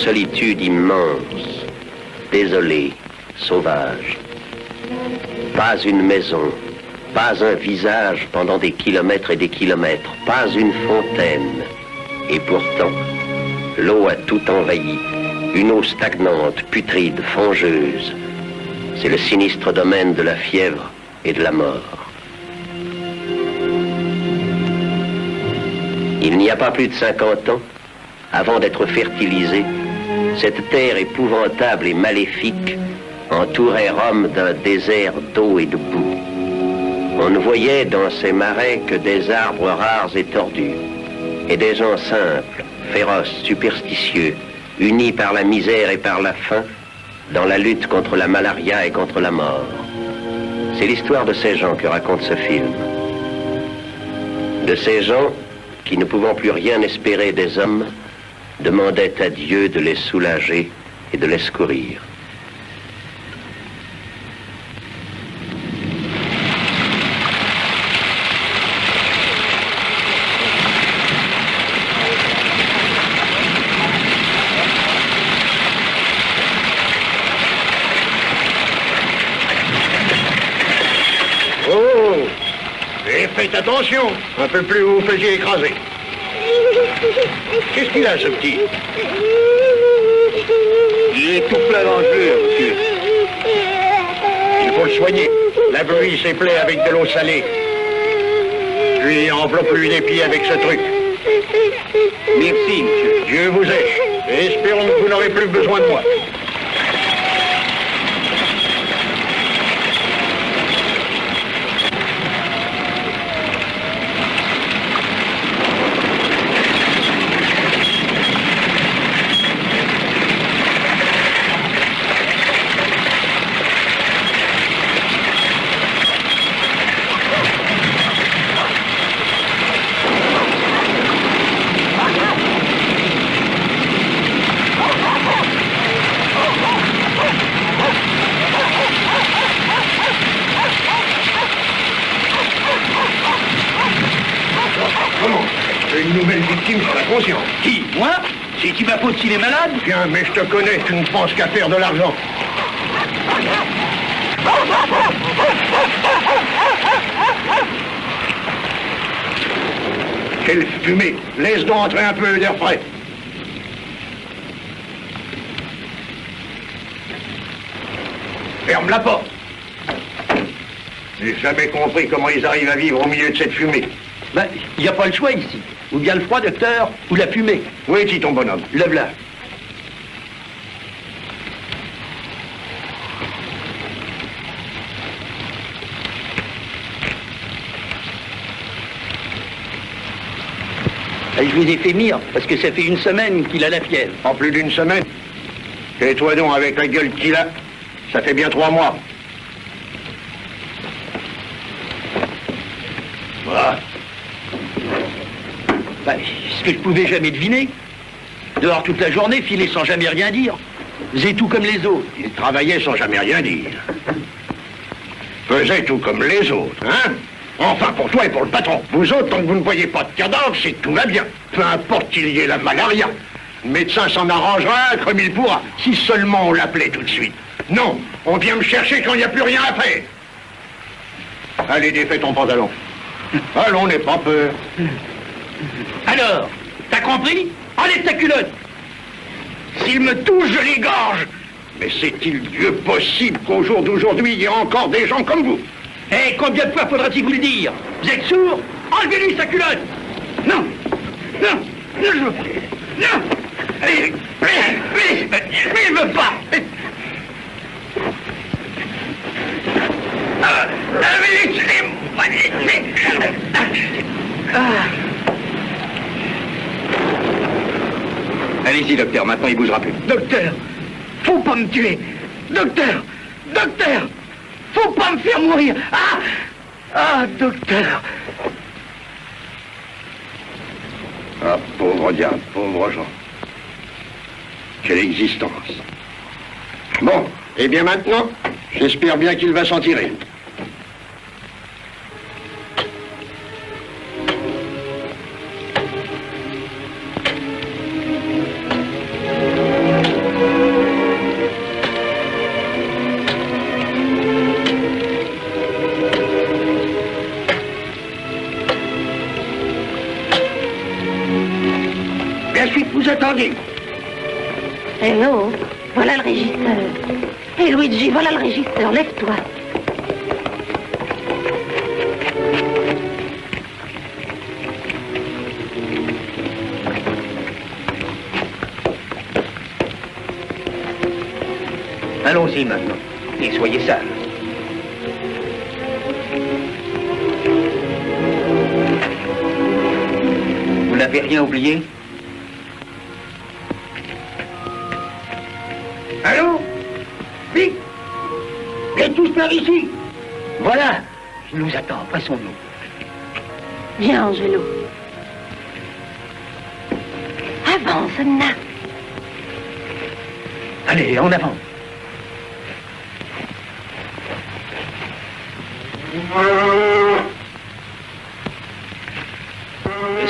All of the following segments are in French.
solitude immense, désolée, sauvage. Pas une maison, pas un visage pendant des kilomètres et des kilomètres, pas une fontaine. Et pourtant, l'eau a tout envahi. Une eau stagnante, putride, fangeuse. C'est le sinistre domaine de la fièvre et de la mort. Il n'y a pas plus de 50 ans, avant d'être fertilisée, cette terre épouvantable et maléfique entourait Rome d'un désert d'eau et de boue. On ne voyait dans ces marais que des arbres rares et tordus, et des gens simples, féroces, superstitieux, unis par la misère et par la faim, dans la lutte contre la malaria et contre la mort. C'est l'histoire de ces gens que raconte ce film. De ces gens qui, ne pouvant plus rien espérer des hommes, demandaient à Dieu de les soulager et de les secourir. Faites attention, un peu plus vous vous faisiez écraser. Qu'est-ce qu'il a, ce petit? Il est tout plein d'engelures, monsieur. Il faut le soigner. Lavez-lui ses plaies avec de l'eau salée. Puis enveloppe-lui les pieds avec ce truc. Merci, monsieur. Dieu vous aide. Et espérons que vous n'aurez plus besoin de moi. Une nouvelle victime sur la conscience. Qui? Moi? C'est qui ma faute s'il est malade? Tiens, mais je te connais, tu ne penses qu'à faire de l'argent. Quelle fumée! Laisse donc entrer un peu d'air frais. Ferme la porte. J'ai jamais compris comment ils arrivent à vivre au milieu de cette fumée. Ben, il n'y a pas le choix ici. Ou bien le froid, docteur, ou la fumée. Où est-il ton bonhomme? Le voilà. Je vous ai fait mire, parce que ça fait une semaine qu'il a la fièvre. En plus d'une semaine? Et toi donc, avec la gueule qu'il a, ça fait bien 3 mois. Voilà. Ben, ce que je pouvais jamais deviner. Dehors toute la journée, filer sans jamais rien dire. Faisait tout comme les autres. Il travaillait sans jamais rien dire. Faisait tout comme les autres, hein? Enfin, pour toi et pour le patron. Vous autres, tant que vous ne voyez pas de cadavre, c'est que tout va bien. Peu importe qu'il y ait la malaria. Le médecin s'en arrangera comme il pourra. Si seulement on l'appelait tout de suite. Non, on vient me chercher quand il n'y a plus rien à faire. Allez, défais ton pantalon. Allons, n'aie pas peur. Alors, t'as compris? Enlève ta culotte! S'il me touche, je l'égorge. Mais c'est-il Dieu possible qu'au jour d'aujourd'hui, il y ait encore des gens comme vous? Eh, combien de fois faudra-t-il vous le dire? Vous êtes sourd? Enlevez-lui sa culotte! Non! Non! Non, je veux pas! Non! Mais il veut pas! Allez-y, docteur, maintenant il bougera plus. Docteur! Faut pas me tuer! Docteur! Docteur! Faut pas me faire mourir! Ah! Ah, docteur! Ah, pauvre diable, pauvre Jean. Quelle existence. Bon, et bien maintenant, j'espère bien qu'il va s'en tirer. Vous attendez. Hello, voilà le régisseur. Hé Luigi, voilà le régisseur, lève-toi. Allons-y maintenant. Et soyez sages. Vous n'avez rien oublié? Allô? Vite! Viens tous par ici! Voilà! Il nous attend, pressons-nous. Viens, Angelo. Avance, Anna. Allez, en avant.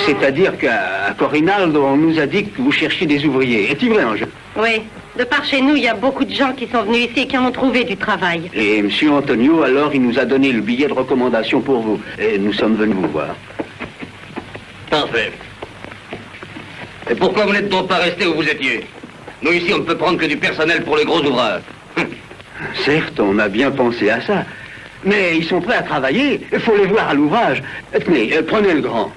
C'est-à-dire qu'à Corinaldo, on nous a dit que vous cherchiez des ouvriers. Est-il vrai, Angelo? Oui, de par chez nous, il y a beaucoup de gens qui sont venus ici et qui ont trouvé du travail. Et M. Antonio, alors, il nous a donné le billet de recommandation pour vous. Et nous sommes venus vous voir. Parfait. Et pourquoi vous n'êtes donc pas resté où vous étiez? Nous, ici, on ne peut prendre que du personnel pour les gros ouvrages. Certes, on a bien pensé à ça. Mais ils sont prêts à travailler. Il faut les voir à l'ouvrage. Tenez, prenez le grand.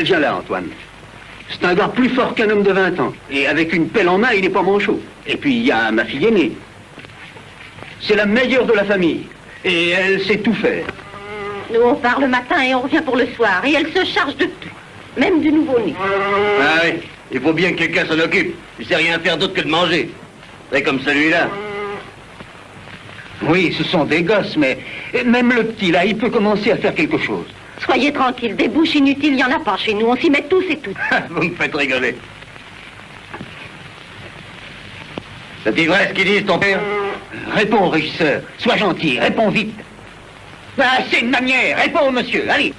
Viens là, Antoine. C'est un gars plus fort qu'un homme de 20 ans. Et avec une pelle en main, il n'est pas manchot. Et puis, il y a ma fille aînée. C'est la meilleure de la famille. Et elle sait tout faire. Nous, on part le matin et on revient pour le soir. Et elle se charge de tout. Même du nouveau-né. Ah oui, il faut bien que quelqu'un s'en occupe. Il sait rien faire d'autre que de manger. C'est comme celui-là. Oui, ce sont des gosses, mais même le petit, là, il peut commencer à faire quelque chose. Soyez tranquilles, des bouches inutiles, il n'y en a pas chez nous. On s'y met tous et toutes. Vous me faites rigoler. C'est vrai ce qu'ils disent, ton père? Réponds, régisseur. Sois gentil, réponds vite. Ah, c'est une manière. Réponds, monsieur. Allez.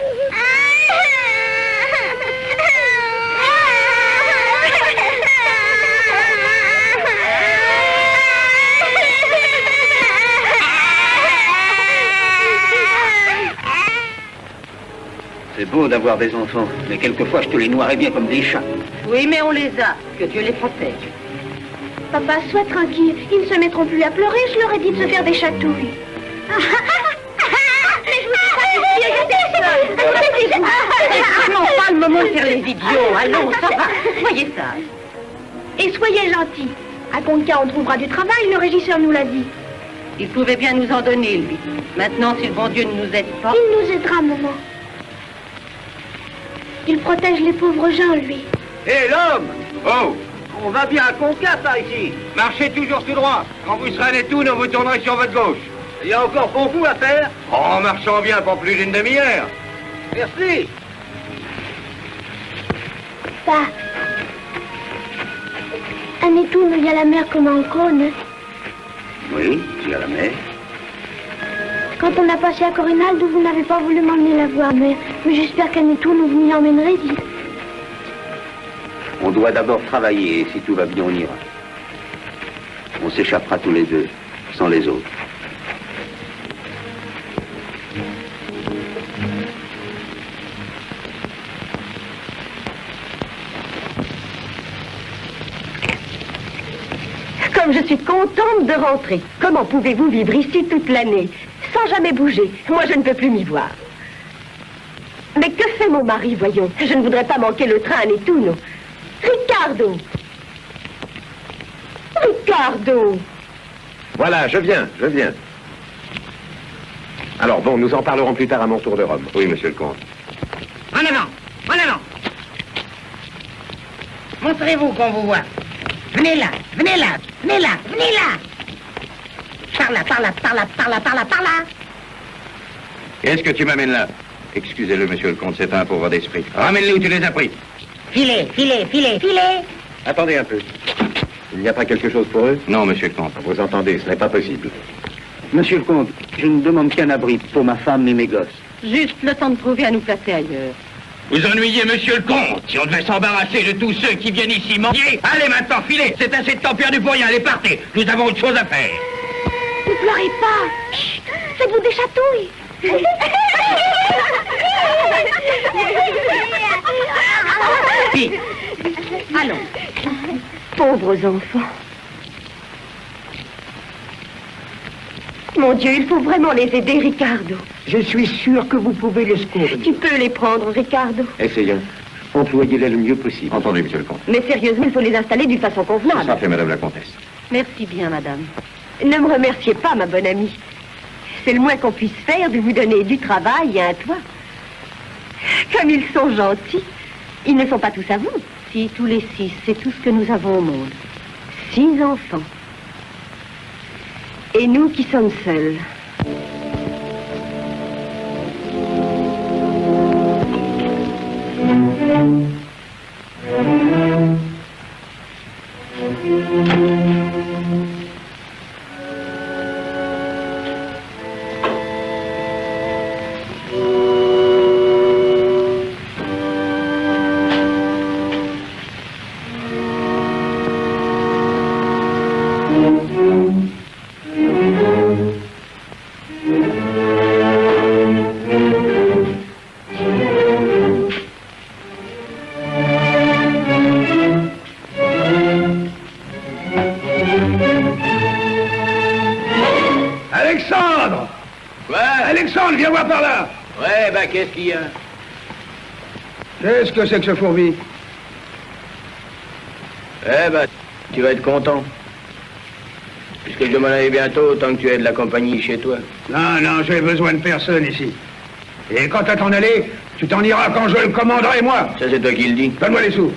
C'est beau d'avoir des enfants, mais quelquefois je te les noirais bien comme des chats. Oui, mais on les a. Que Dieu les protège. Papa, sois tranquille. Ils ne se mettront plus à pleurer. Je leur ai dit de se faire des chatouilles. Mais je vous dis pas que Non, pas le moment de faire les idiots. Allons, ça va. Soyez sages. Et soyez gentils. À Conca, on trouvera du travail, le régisseur nous l'a dit. Il pouvait bien nous en donner, lui. Maintenant, si le bon Dieu ne nous aide pas... Il nous aidera, maman. Il protège les pauvres gens, lui. Hé, l'homme! Oh! On va bien à Conca, par ici. Marchez toujours tout droit. Quand vous serez à Nettoune, vous tournerez sur votre gauche. Il y a encore beaucoup à faire. En marchant bien pour plus d'une demi-heure. Merci. Pa. À Nettoune, il y a la mer comme en Cône. Oui, il y a la mer. Quand on a passé à Corinaldo, vous n'avez pas voulu m'emmener la voir, mais j'espère qu'à Nettoune, vous m'y emmènerez, dit. On doit d'abord travailler, et si tout va bien, on ira. On s'échappera tous les deux, sans les autres. Comme je suis contente de rentrer. Comment pouvez-vous vivre ici toute l'année, sans jamais bouger? Moi, je ne peux plus m'y voir. Mais que fait mon mari, voyons? Je ne voudrais pas manquer le train à Nettuno. Ricardo! Ricardo! Voilà, je viens. Alors bon, nous en parlerons plus tard à mon tour de Rome. Oui, monsieur le comte. En avant! En avant! Montrez-vous qu'on vous voit. Venez là! Venez là! Venez là! Venez là! Par là, par là, par là, par là, par là, par là! Qu'est-ce que tu m'amènes là? Excusez-le, monsieur le comte, c'est un pauvre d'esprit. Ramène-les où tu les as pris. Filez, filez, filez, filez! Attendez un peu. Il n'y a pas quelque chose pour eux? Non, monsieur le comte. Vous entendez, ce n'est pas possible. Monsieur le comte, je ne demande qu'un abri pour ma femme et mes gosses. Juste le temps de trouver à nous placer ailleurs. Vous ennuyez, monsieur le comte. Si on devait s'embarrasser de tous ceux qui viennent ici mendier, allez maintenant, filez. C'est assez de temps perdu pour rien. Allez, partez. Nous avons autre chose à faire. Ne pleurez pas. Chut, faites-vous des chatouilles. Vite. Allons. pauvres enfants. Mon Dieu, il faut vraiment les aider, Ricardo. Je suis sûr que vous pouvez les secourir. Tu peux les prendre, Ricardo. Essayons. Employez-les le mieux possible. Entendu, monsieur le comte. Mais sérieusement, il faut les installer d'une façon Ça convenable. sera fait, madame la comtesse. Merci bien, madame. Ne me remerciez pas, ma bonne amie. C'est le moins qu'on puisse faire de vous donner du travail et un toit. Comme ils sont gentils. Ils ne sont pas tous à vous. Si, tous les 6, c'est tout ce que nous avons au monde. 6 enfants. Et nous qui sommes seuls. Alexandre! Quoi? Alexandre, viens voir par là! Ouais, bah, qu'est-ce qu'il y a? Qu'est-ce que c'est que ce fourbi? Eh ben, tu vas être content. Puisque je m'en allais bientôt, tant que tu aies de la compagnie chez toi. Non, non, j'ai besoin de personne ici. Et quant à t'en aller, tu t'en iras quand je le commanderai, moi. Ça, c'est toi qui le dis. Donne-moi les sous.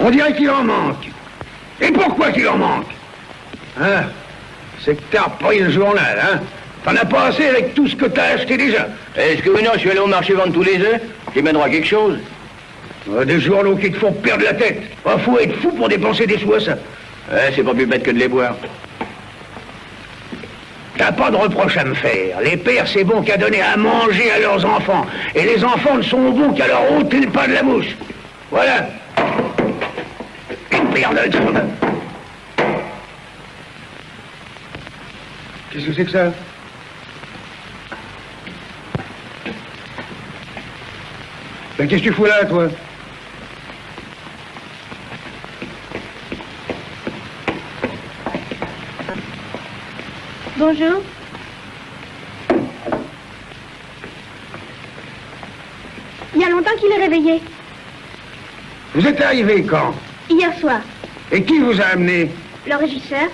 On dirait qu'il en manque. Et pourquoi qu'il en manque? Hein? C'est que t'as repris le journal, hein? T'en as pas assez avec tout ce que t'as acheté déjà. Est-ce que oui, non, je suis allé au marché vendre tous les œufs? J'ai même droit à quelque chose. Des journaux qui te font perdre la tête. Faut être fou pour dépenser des sous à ça. Ouais, c'est pas plus bête que de les boire. T'as pas de reproche à me faire. Les pères, c'est bon qu'à donner à manger à leurs enfants. Et les enfants ne sont bons qu'à leur ôter le pain de la bouche. Voilà. Une paire de... Qu'est-ce que c'est que ça? Ben, qu'est-ce que tu fous là, toi? Bonjour. Il y a longtemps qu'il est réveillé. Vous êtes arrivé quand? Hier soir. Et qui vous a amené? Le régisseur.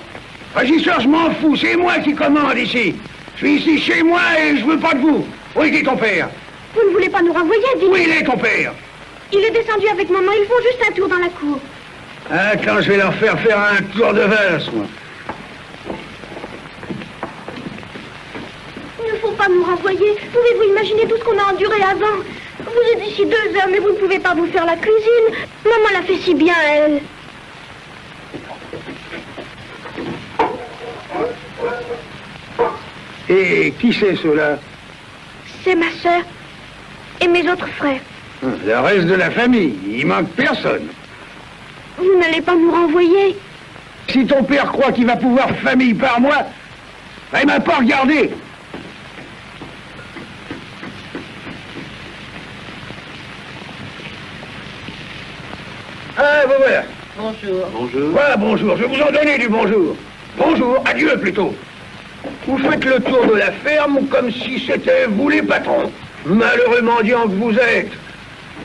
Régisseur, je m'en fous, c'est moi qui commande ici. Je suis ici chez moi et je veux pas de vous. Où est ton père? Vous ne voulez pas nous renvoyer, dites. Où il est ton père? Il est descendu avec maman. Ils font juste un tour dans la cour. Ah, quand je vais leur faire un tour de valse, moi. Il ne faut pas nous renvoyer. Pouvez-vous imaginer tout ce qu'on a enduré avant? Vous êtes ici 2 heures, mais vous ne pouvez pas vous faire la cuisine. Maman l'a fait si bien, elle. Et qui c'est ceux-là? C'est ma sœur et mes autres frères. Le reste de la famille, il manque personne. Vous n'allez pas nous renvoyer? Si ton père croit qu'il va pouvoir famille par moi, ben, il m'a pas regardé. Ah, vous voilà. Bonjour. Bonjour. Voilà, bonjour. Je vais vous en donner du bonjour. Bonjour, adieu plutôt. Vous faites le tour de la ferme comme si c'était vous les patrons. Malheureux mendiants que vous êtes.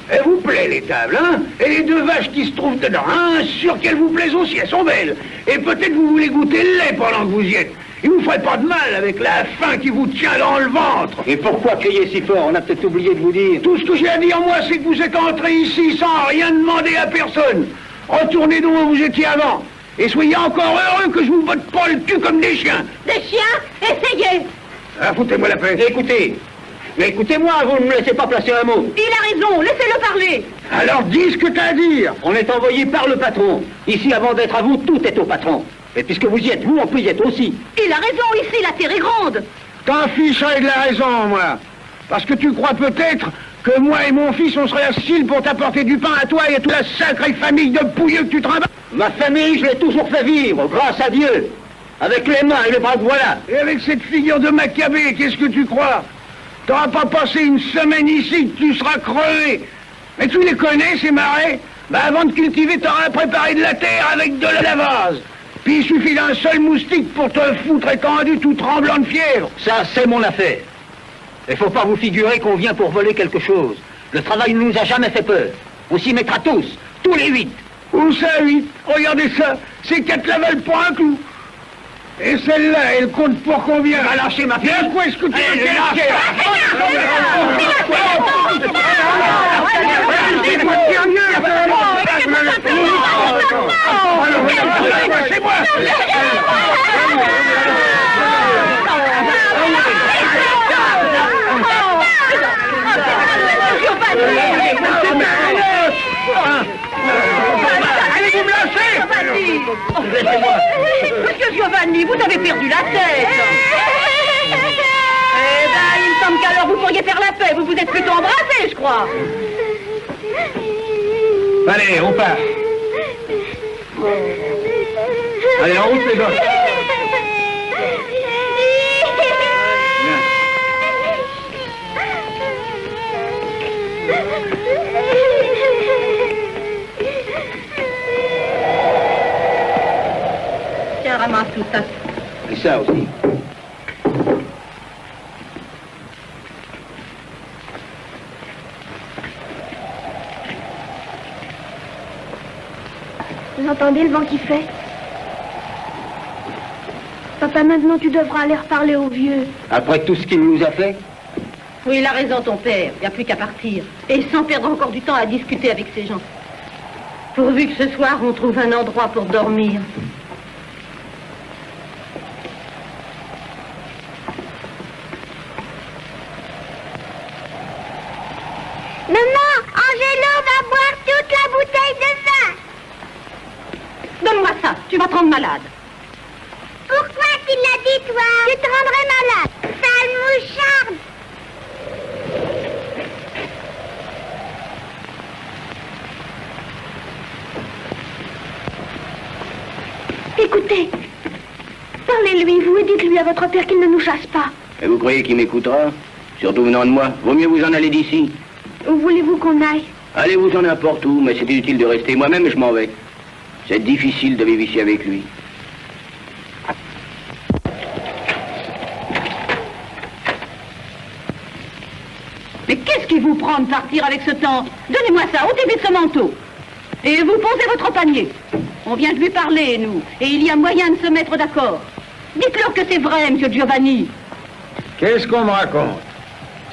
Elle vous plaît, les tables, hein? Et les 2 vaches qui se trouvent dedans, hein? Sûr qu'elles vous plaisent aussi, elles sont belles. Et peut-être vous voulez goûter le lait pendant que vous y êtes. Il vous ferait pas de mal avec la faim qui vous tient dans le ventre. Et pourquoi crier si fort? On a peut-être oublié de vous dire. Tout ce que j'ai à dire, moi, c'est que vous êtes entrés ici sans rien demander à personne. Retournez donc où vous étiez avant. Et soyez encore heureux que je vous botte pas le cul comme des chiens. Des chiens? Essayez! Ah, foutez-moi la paix. Écoutez-moi, vous ne me laissez pas placer un mot. Il a raison, laissez-le parler! Alors dis ce que t'as à dire. On est envoyé par le patron. Ici, avant d'être à vous, tout est au patron. Et puisque vous y êtes, vous, on peut y être aussi. Il a raison, ici, la terre est grande! T'en ficherais de la raison, moi. Parce que tu crois peut-être que moi et mon fils, on serait assis pour t'apporter du pain à toi et à toute la sacrée famille de pouilleux que tu travailles. Ma famille, je l'ai toujours fait vivre, grâce à Dieu. Avec les mains et les bras que voilà. Et avec cette figure de Maccabée, qu'est-ce que tu crois? T'auras pas passé une semaine ici que tu seras crevé. Mais tu les connais, ces marais? Bah avant de cultiver, t'auras préparé de la terre avec de la vase. Puis il suffit d'un seul moustique pour te foutre étendu tout tremblant de fièvre. Ça, c'est mon affaire. Il faut pas vous figurer qu'on vient pour voler quelque chose. Le travail ne nous a jamais fait peur. On s'y mettra tous les 8. Où ça, 8? Regardez ça, c'est 4 lavales pour un clou. Et celle-là, elle compte pour combien? Va lâcher ma pièce. Quoi est-ce que tu veux qu'elle lâche? C'est moi. Allez-vous me lâcher? Monsieur Giovanni, vous avez perdu la tête. Eh ben, il me semble qu'alors vous pourriez faire la paix. Vous vous êtes plutôt embrassés, je crois. Allez, on part. Allez, en route, les gars. Tiens, ramasse tout ça. Et ça aussi. Vous entendez le vent qui fait? Papa, maintenant tu devras aller reparler aux vieux. Après tout ce qu'il nous a fait? Oui, il a raison, ton père. Il n'y a plus qu'à partir. Et sans perdre encore du temps à discuter avec ces gens. Pourvu que ce soir, on trouve un endroit pour dormir. Maman, Angelo va boire toute la bouteille de vin. Donne-moi ça, tu vas te rendre malade. Pourquoi tu l'as dit, toi? Tu te rendrais malade. Sale moucharde. Écoutez, parlez-lui, vous, et dites-lui à votre père qu'il ne nous chasse pas. Et vous croyez qu'il m'écoutera? Surtout venant de moi. Vaut mieux vous en aller d'ici. Où voulez-vous qu'on aille? Allez-vous-en n'importe où, mais c'est inutile de rester. Moi-même, je m'en vais. C'est difficile de vivre ici avec lui. Mais qu'est-ce qui vous prend de partir avec ce temps? Donnez-moi ça, ôtez vite ce manteau. Et vous posez votre panier. On vient de lui parler, nous. Et il y a moyen de se mettre d'accord. Dites-leur que c'est vrai, monsieur Giovanni. Qu'est-ce qu'on me raconte?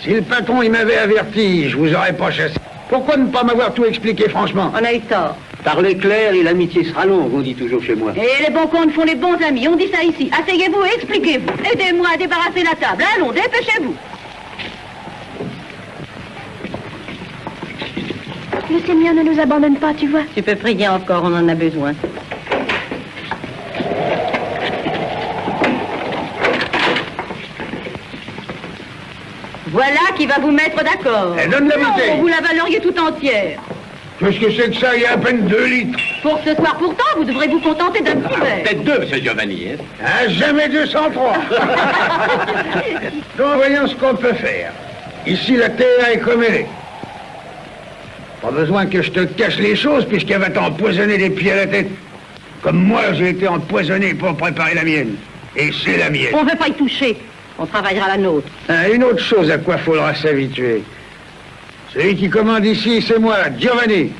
Si le patron, il m'avait averti, je vous aurais pas chassé. Pourquoi ne pas m'avoir tout expliqué franchement? On a eu tort. Parlez clair et l'amitié sera longue, on dit toujours chez moi. Et les bons comptes font les bons amis. On dit ça ici. Asseyez-vous et expliquez-vous. Aidez-moi à débarrasser la table. Allons, dépêchez-vous. Le Seigneur ne nous abandonne pas, tu vois. Tu peux prier encore, on en a besoin. Voilà qui va vous mettre d'accord. Eh, donne la bouteille. Non, vous la valoriez tout entière. Qu'est-ce que c'est que ça? Il y a à peine 2 litres. Pour ce soir pourtant, vous devrez vous contenter d'un petit verre. Peut-être 2, monsieur Giovanni. Hein? Ah, jamais 203. Donc, voyons ce qu'on peut faire. Ici, la terre est comme elle est. Pas besoin que je te cache les choses, puisqu'elle va t'empoisonner les pieds à la tête. Comme moi, j'ai été empoisonné pour préparer la mienne. Et c'est la mienne. On ne veut pas y toucher. On travaillera la nôtre. Ah, une autre chose à quoi faudra s'habituer. Celui qui commande ici, c'est moi, Giovanni.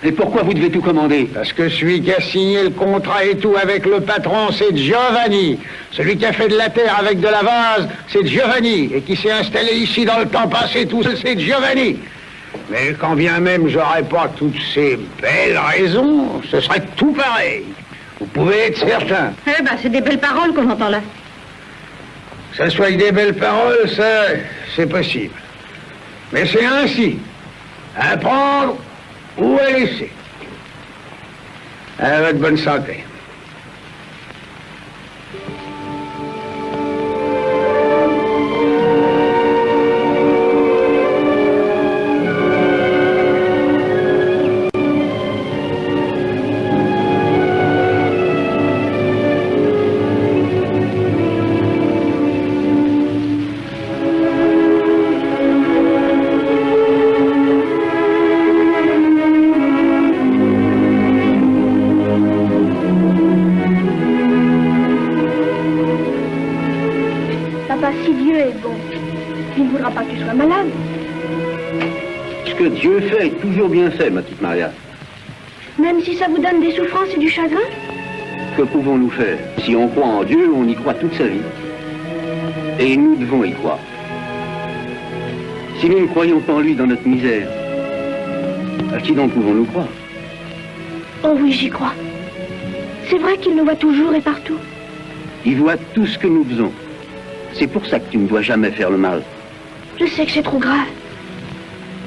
Et pourquoi vous devez tout commander? Parce que celui qui a signé le contrat et tout avec le patron, c'est Giovanni. Celui qui a fait de la terre avec de la vase, c'est Giovanni. Et qui s'est installé ici dans le temps passé, tout seul, c'est Giovanni. Mais quand bien même j'aurais pas toutes ces belles raisons, ce serait tout pareil. Vous pouvez être certain. Eh ben, c'est des belles paroles qu'on entend là. Que ça soit des belles paroles, ça, c'est possible. Mais c'est ainsi. À prendre ou à laisser. À votre bonne santé. que Dieu fait est toujours bien fait, ma petite Maria. Même si ça vous donne des souffrances et du chagrin? Que pouvons-nous faire? Si on croit en Dieu, on y croit toute sa vie. Et nous devons y croire. Si nous ne croyons pas en lui dans notre misère, à qui donc pouvons-nous croire? Oh oui, j'y crois. C'est vrai qu'il nous voit toujours et partout. Il voit tout ce que nous faisons. C'est pour ça que tu ne dois jamais faire le mal. Je sais que c'est trop grave.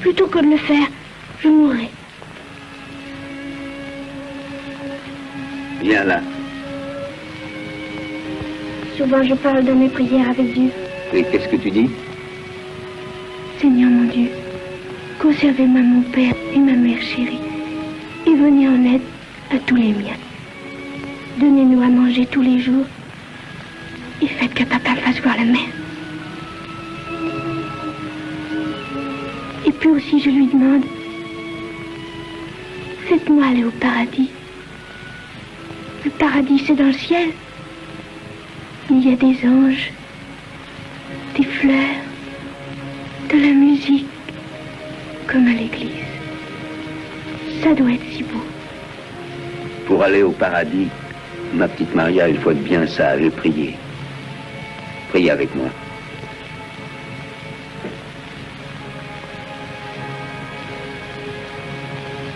Plutôt que de le faire, je mourrai. Viens là. Souvent, je parle de mes prières avec Dieu. Et qu'est-ce que tu dis? Seigneur mon Dieu, conservez-moi mon père et ma mère chérie, et venez en aide à tous les miens. Donnez-nous à manger tous les jours, et faites que papa fasse voir la mer. Et puis aussi, je lui demande, faites-moi aller au paradis. Le paradis, c'est dans le ciel. Il y a des anges, des fleurs, de la musique, comme à l'église. Ça doit être si beau. Pour aller au paradis, ma petite Maria, il faut être bien sage et prier. Priez avec moi.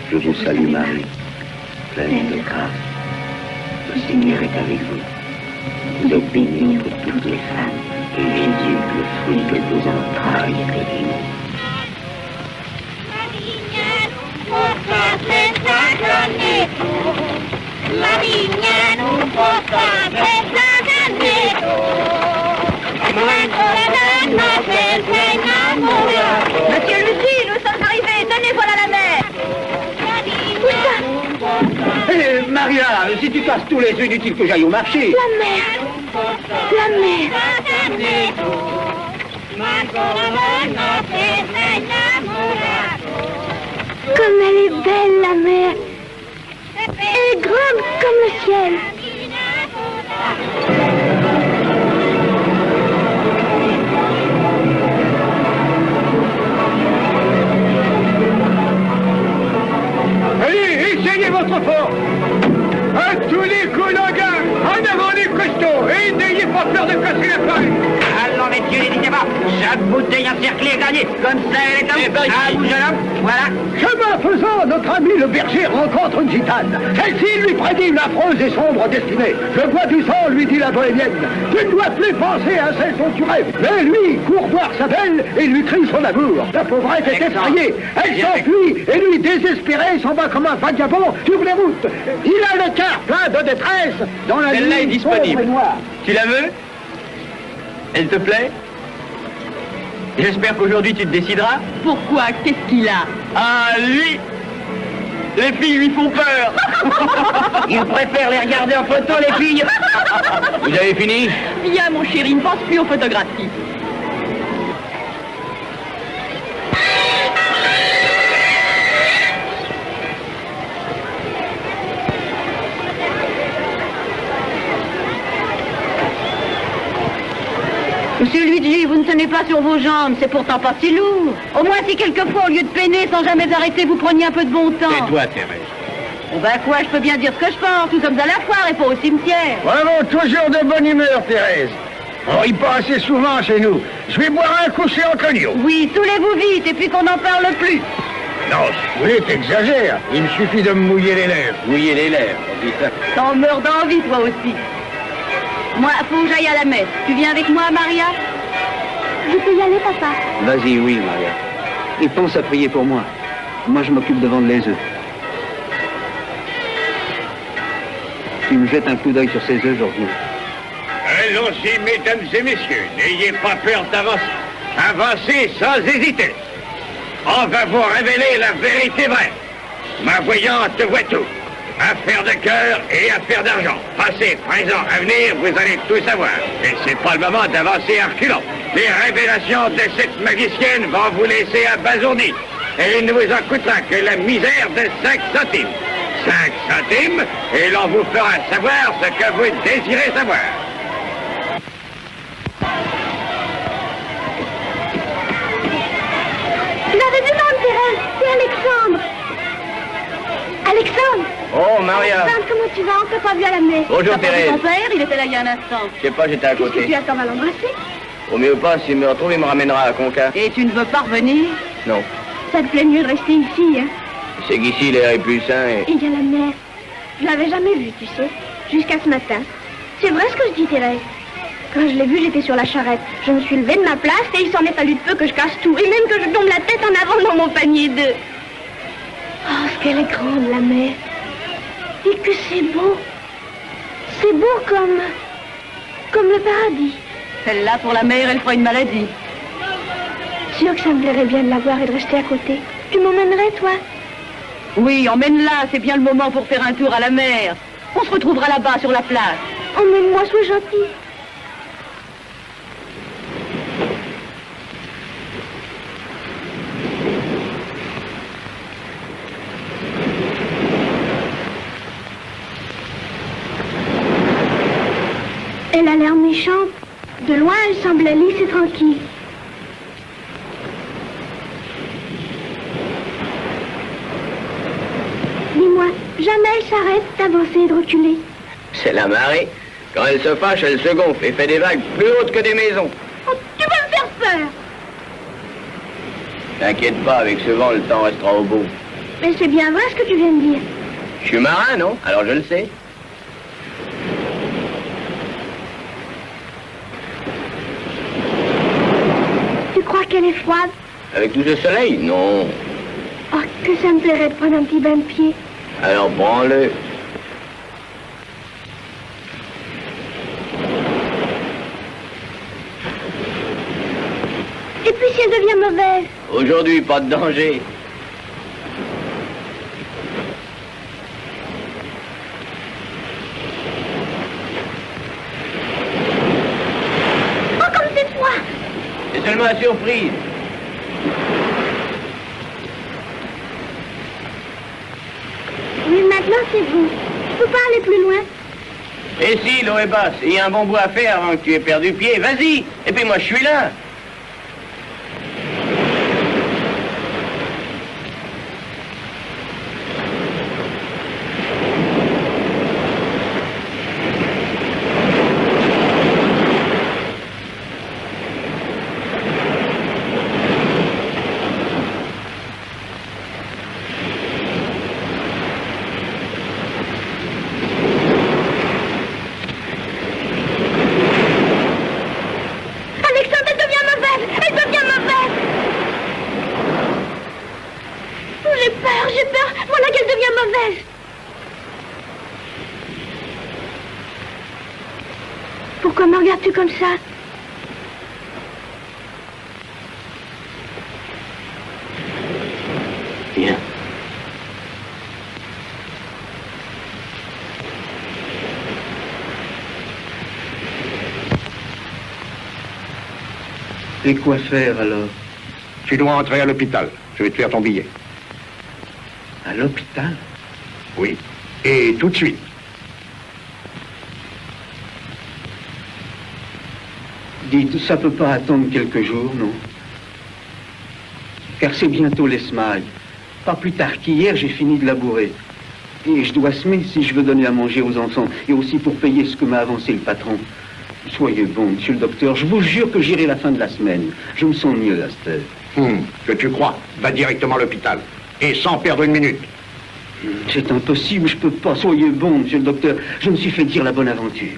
Je vous salue Marie, pleine de grâce. Le Seigneur est avec vous. Vous êtes bénie entre toutes les femmes, et Jésus, le fruit de vos entrailles, est béni. Monsieur Lucie, nous sommes arrivés. Tenez, voilà la mer. Eh, Maria, si tu casses tous les œufs, inutile que j'aille au marché. La mer. La mer. Comme elle est belle, la mer. Elle est grande comme le ciel. Allez, essayez votre fort. À tous les coups d'engueule, en avant les costauds, et n'ayez pas peur de casser la paille. Allons, messieurs, n'hésitez pas. Chaque bouteille encerclée est gagnée. Comme ça, elle est comme à vous, jeune homme. Voilà. Chemin faisant, notre ami le berger rencontre une gitane. Celle-ci lui prédit une affreuse et sombre destinée. Le bois du sang, lui dit la bohémienne. Tu ne dois plus penser à celle dont tu rêves. Mais lui court voir sa belle et lui crie son amour. La pauvrette est effrayée. Elle s'enfuit et lui, désespéré, s'en va comme un vagabond sur les routes. Il a le cœur plein de détresse dans la Celle-là est nuit disponible. sombre et noire. Tu la veux? Elle te plaît? J'espère qu'aujourd'hui tu te décideras. Pourquoi? Qu'est-ce qu'il a? Ah, lui! Les filles lui font peur! Il préfère les regarder en photo, les filles! Vous avez fini? Viens, mon chéri, ne pense plus aux photographies. Monsieur Luigi, vous ne tenez pas sur vos jambes, c'est pourtant pas si lourd. Au moins si quelquefois, au lieu de peiner sans jamais arrêter, vous preniez un peu de bon temps. Et toi, Thérèse? Oh ben quoi, je peux bien dire ce que je pense. Nous sommes à la foire et pas au cimetière. Vraiment, toujours de bonne humeur, Thérèse. On rit pas assez souvent chez nous. Je vais boire un coup chez Antonio. Oui, saoulez-vous vite et puis qu'on n'en parle plus. Non, si vous voulez, t'exagères. Il me suffit de me mouiller les lèvres. Mouillez les lèvres, on dit ça. T'en meurs d'envie, toi aussi. Moi, faut que j'aille à la messe. Tu viens avec moi, Maria? Je peux y aller, papa? Vas-y, oui, Maria. Et pense à prier pour moi. Moi, je m'occupe de vendre les œufs. Tu me jettes un coup d'œil sur ces œufs, je reviens. Allons-y, mesdames et messieurs. N'ayez pas peur d'avancer. Avancez sans hésiter. On va vous révéler la vérité vraie. Ma voyante voit tout. Affaire de cœur et affaire d'argent. Passé, présent, avenir, vous allez tout savoir. Et c'est pas le moment d'avancer à reculons. Les révélations de cette magicienne vont vous laisser abasourdis. Et il ne vous en coûtera que la misère de 5 centimes. 5 centimes, et l'on vous fera savoir ce que vous désirez savoir. Il avait du monde, Thérèse. Maria. Tante, comment tu vas? On t'a pas vu à la messe. Bonjour, T'as pas vu Thérèse. ton père? Il était là il y a un instant. Je sais pas, j'étais à Qu'est-ce que côté. tu attends à l'embrasser? Au mieux pas, s'il me retrouve, il me ramènera à Conca. Et tu ne veux pas revenir? Non. Ça te plaît mieux de rester ici, hein? C'est qu'ici, l'air est plus sain et... Et il y a la mer. Je l'avais jamais vue, tu sais, jusqu'à ce matin. C'est vrai ce que je dis, Thérèse. Quand je l'ai vue, j'étais sur la charrette. Je me suis levée de ma place et il s'en est fallu de peu que je casse tout. Et même que je tombe la tête en avant dans mon panier d'œufs. Oh, ce qu'elle est grande, la mer. Et que c'est beau. C'est beau comme le paradis. Celle-là, pour la mère, elle fera une maladie. Sûr que ça me plairait bien de la voir et de rester à côté. Tu m'emmènerais, toi? Oui, emmène-la, c'est bien le moment pour faire un tour à la mer. On se retrouvera là-bas, sur la plage. Emmène-moi, sois gentil. Elle a l'air méchante. De loin, elle semblait lisse et tranquille. Dis-moi, jamais elle s'arrête d'avancer et de reculer. C'est la marée. Quand elle se fâche, elle se gonfle et fait des vagues plus hautes que des maisons. Oh, tu vas me faire peur. T'inquiète pas, avec ce vent, le temps restera au beau. Mais c'est bien vrai ce que tu viens de dire. Je suis marin, non? Alors je le sais. Tu crois qu'elle est froide? Avec tout ce soleil? Non. Oh, que ça me plairait de prendre un petit bain de pied. Alors prends-le. Et puis si elle devient mauvaise? Aujourd'hui, pas de danger. Oh, comme c'est froid! C'est seulement une surprise. Oui, maintenant c'est bon. Je peux pas aller plus loin. Et si, l'eau est basse, et il y a un bon bout à faire avant que tu aies perdu pied, vas-y. Et puis moi, je suis là. Alexandre, elle devient mauvaise! Elle devient mauvaise! Oh, j'ai peur! Voilà qu'elle devient mauvaise! Pourquoi me regardes-tu comme ça? Viens. Et quoi faire alors? Tu dois entrer à l'hôpital. Je vais te faire ton billet. À l'hôpital? Oui. Et tout de suite. Dites, ça peut pas attendre quelques jours, non? Car c'est bientôt les semailles. Pas plus tard qu'hier, j'ai fini de labourer. Et je dois semer si je veux donner à manger aux enfants, et aussi pour payer ce que m'a avancé le patron. Soyez bon, monsieur le docteur, je vous jure que j'irai la fin de la semaine. Je me sens mieux à cette heure. Que tu crois. Va directement à l'hôpital. Et sans perdre une minute. C'est impossible, je peux pas. Soyez bon, monsieur le docteur. Je me suis fait dire la bonne aventure.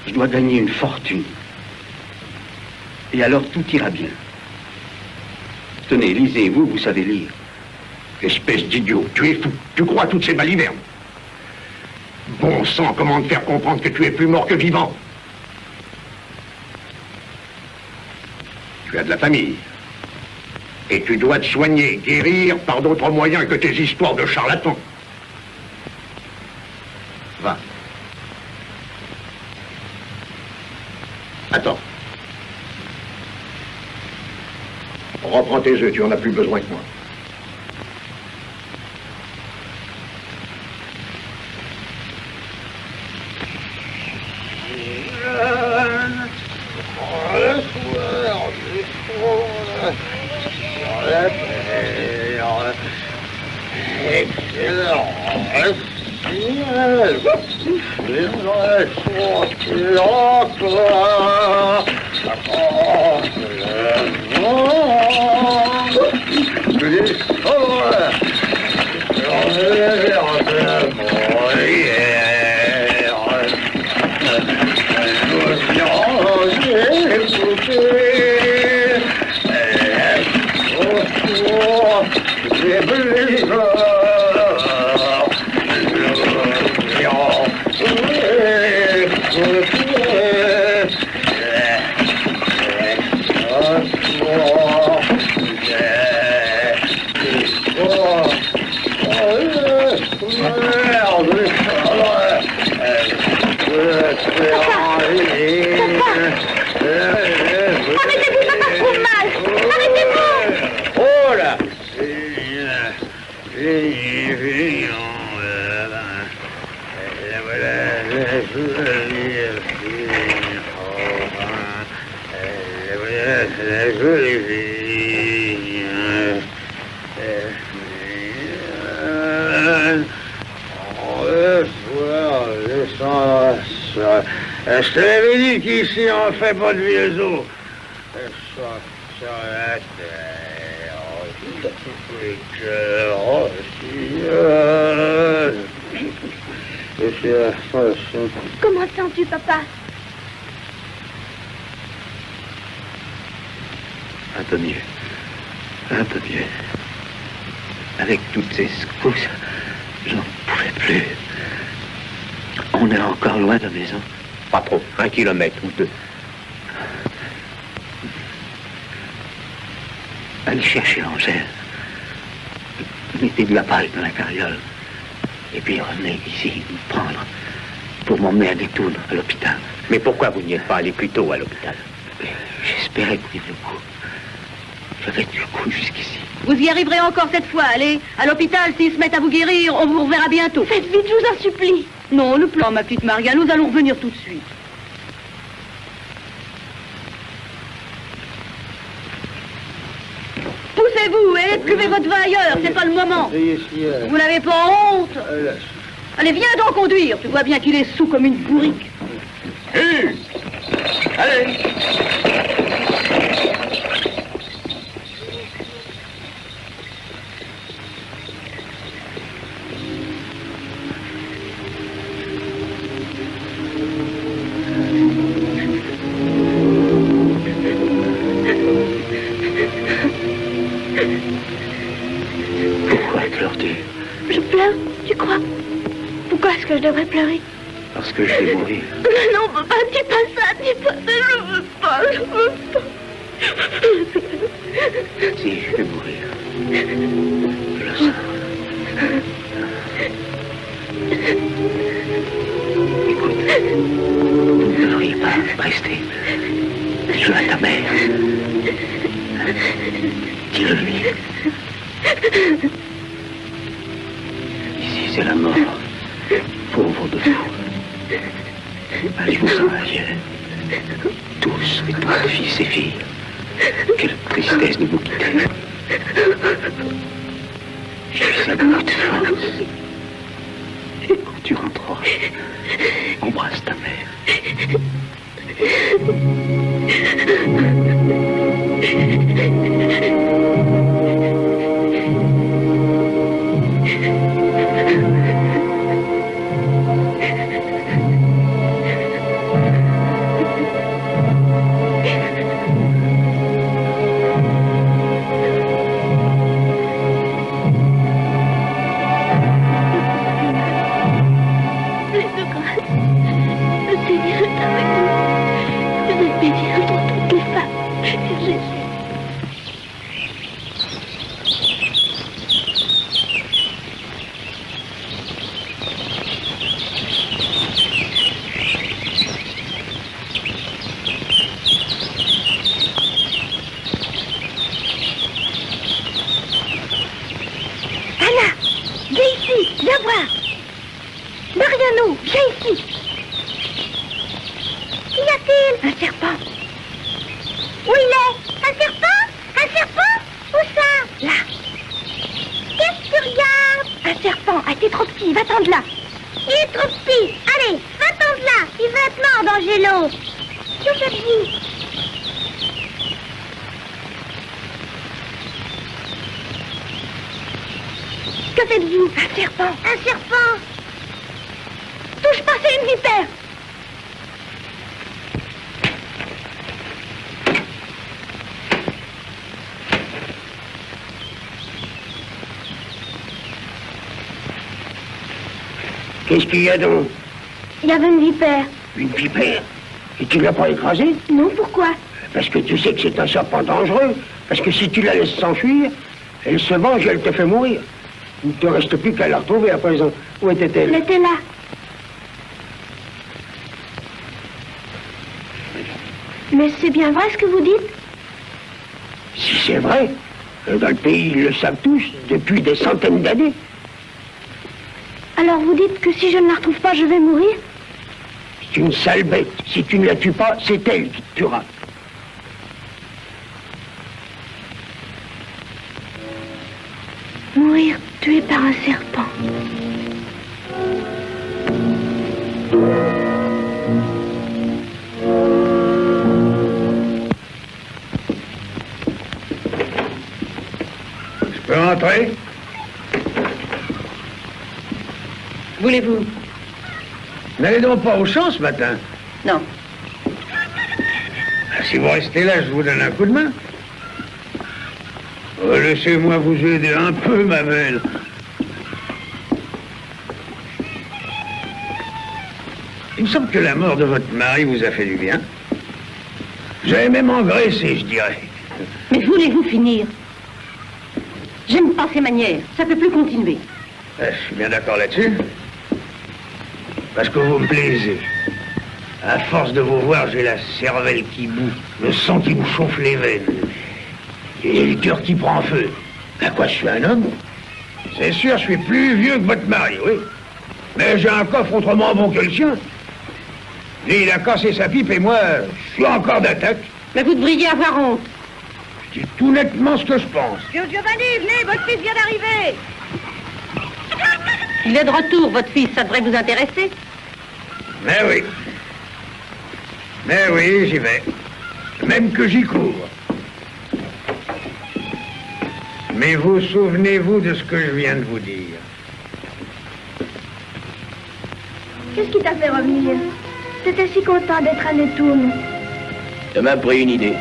Je dois gagner une fortune. Et alors tout ira bien. Tenez, lisez, vous savez lire. Espèce d'idiot, tu es fou. Tu crois à toutes ces balivernes. Bon sang, comment te faire comprendre que tu es plus mort que vivant? Tu as de la famille. Et tu dois te soigner, guérir par d'autres moyens que tes histoires de charlatans. Va. Attends. Reprends tes œufs, tu en as plus besoin que moi. Je te l'avais dit qu'ici on fait pas de vieux os. Sur la terre, tous les cœurs aussi. Comment sens-tu, papa? Un peu mieux. Un peu mieux. Avec toutes ces secousses, j'en pouvais plus. On est encore loin de la maison. Pas trop, 1 kilomètre ou 2. Allez chercher Angèle. Mettez de la paille dans la carriole. Et puis revenez ici me prendre pour m'emmener à Détourne, à l'hôpital. Mais pourquoi vous n'y êtes pas allé plus tôt à l'hôpital? J'espérais tenir le coup. J'avais tenu le coup jusqu'ici. Vous y arriverez encore cette fois. Allez, à l'hôpital, s'ils se mettent à vous guérir, on vous reverra bientôt. Faites vite, je vous en supplie. Non, le plan, ma petite Maria, nous allons revenir tout de suite. Poussez-vous et écrivez votre vin ailleurs, c'est pas le moment. Vous n'avez pas honte? Allez, viens donc conduire. Tu vois bien qu'il est saoul comme une bourrique. Allez. Pourquoi pleures-tu? Je pleure, tu crois? Pourquoi est-ce que je devrais pleurer? Parce que je vais mourir. Non, papa, dis pas ça, dis pas ça, je veux pas, je veux pas. Si, je vais mourir. Je le sens. Écoute, vous ne devriez pas rester. Dis-le à ta mère. Dis-le lui. Ici, c'est la mort. Pauvre de vous. Allez-vous-en, Ariel. Tous, et toutes, fils et filles. Quelle tristesse de vous quitter. Je suis à bout de force. Quand tu rentreras, embrasse ta mère. Il est trop petit. Allez, va-t'en de là. Il va te mordre, Angelo. Que faites-vous? Que faites-vous? Un serpent. Un serpent. Touche pas, c'est une vipère. Qu'est-ce qu'il y a donc? Il y avait une vipère. Une vipère? Et tu l'as pas écrasée? Non, pourquoi? Parce que tu sais que c'est un serpent dangereux. Parce que si tu la laisses s'enfuir, elle se venge et elle te fait mourir. Il ne te reste plus qu'à la retrouver à présent. Où était-elle? Elle était là. Mais c'est bien vrai ce que vous dites? Si c'est vrai, dans le pays, ils le savent tous, depuis des centaines d'années. Alors vous dites que si je ne la retrouve pas, je vais mourir? C'est une sale bête. Si tu ne la tues pas, c'est elle qui te tuera. Mourir tué par un serpent. Je peux rentrer? Voulez-vous? N'allez donc pas au champ ce matin. Non. Si vous restez là, je vous donne un coup de main. Oh, laissez-moi vous aider un peu, ma belle. Il me semble que la mort de votre mari vous a fait du bien. Vous avez même engraissé, je dirais. Mais voulez-vous finir? J'aime pas ces manières. Ça peut plus continuer. Je suis bien d'accord là-dessus. Parce que vous me plaisez. À force de vous voir, j'ai la cervelle qui bout, le sang qui me chauffe les veines. Et le cœur qui prend feu. À quoi je suis un homme? C'est sûr, je suis plus vieux que votre mari, oui. Mais j'ai un coffre autrement bon que le sien. Lui, il a cassé sa pipe et moi, je suis encore d'attaque. Mais vous devriez avoir honte. Je dis tout nettement ce que je pense. Giovanni, venez, votre fils vient d'arriver. Il est de retour, votre fils, ça devrait vous intéresser. Mais oui, j'y vais. Même que j'y cours. Mais vous souvenez-vous de ce que je viens de vous dire? Qu'est-ce qui t'a fait revenir? T'étais si content d'être à Netoun. Ça m'a pris une idée.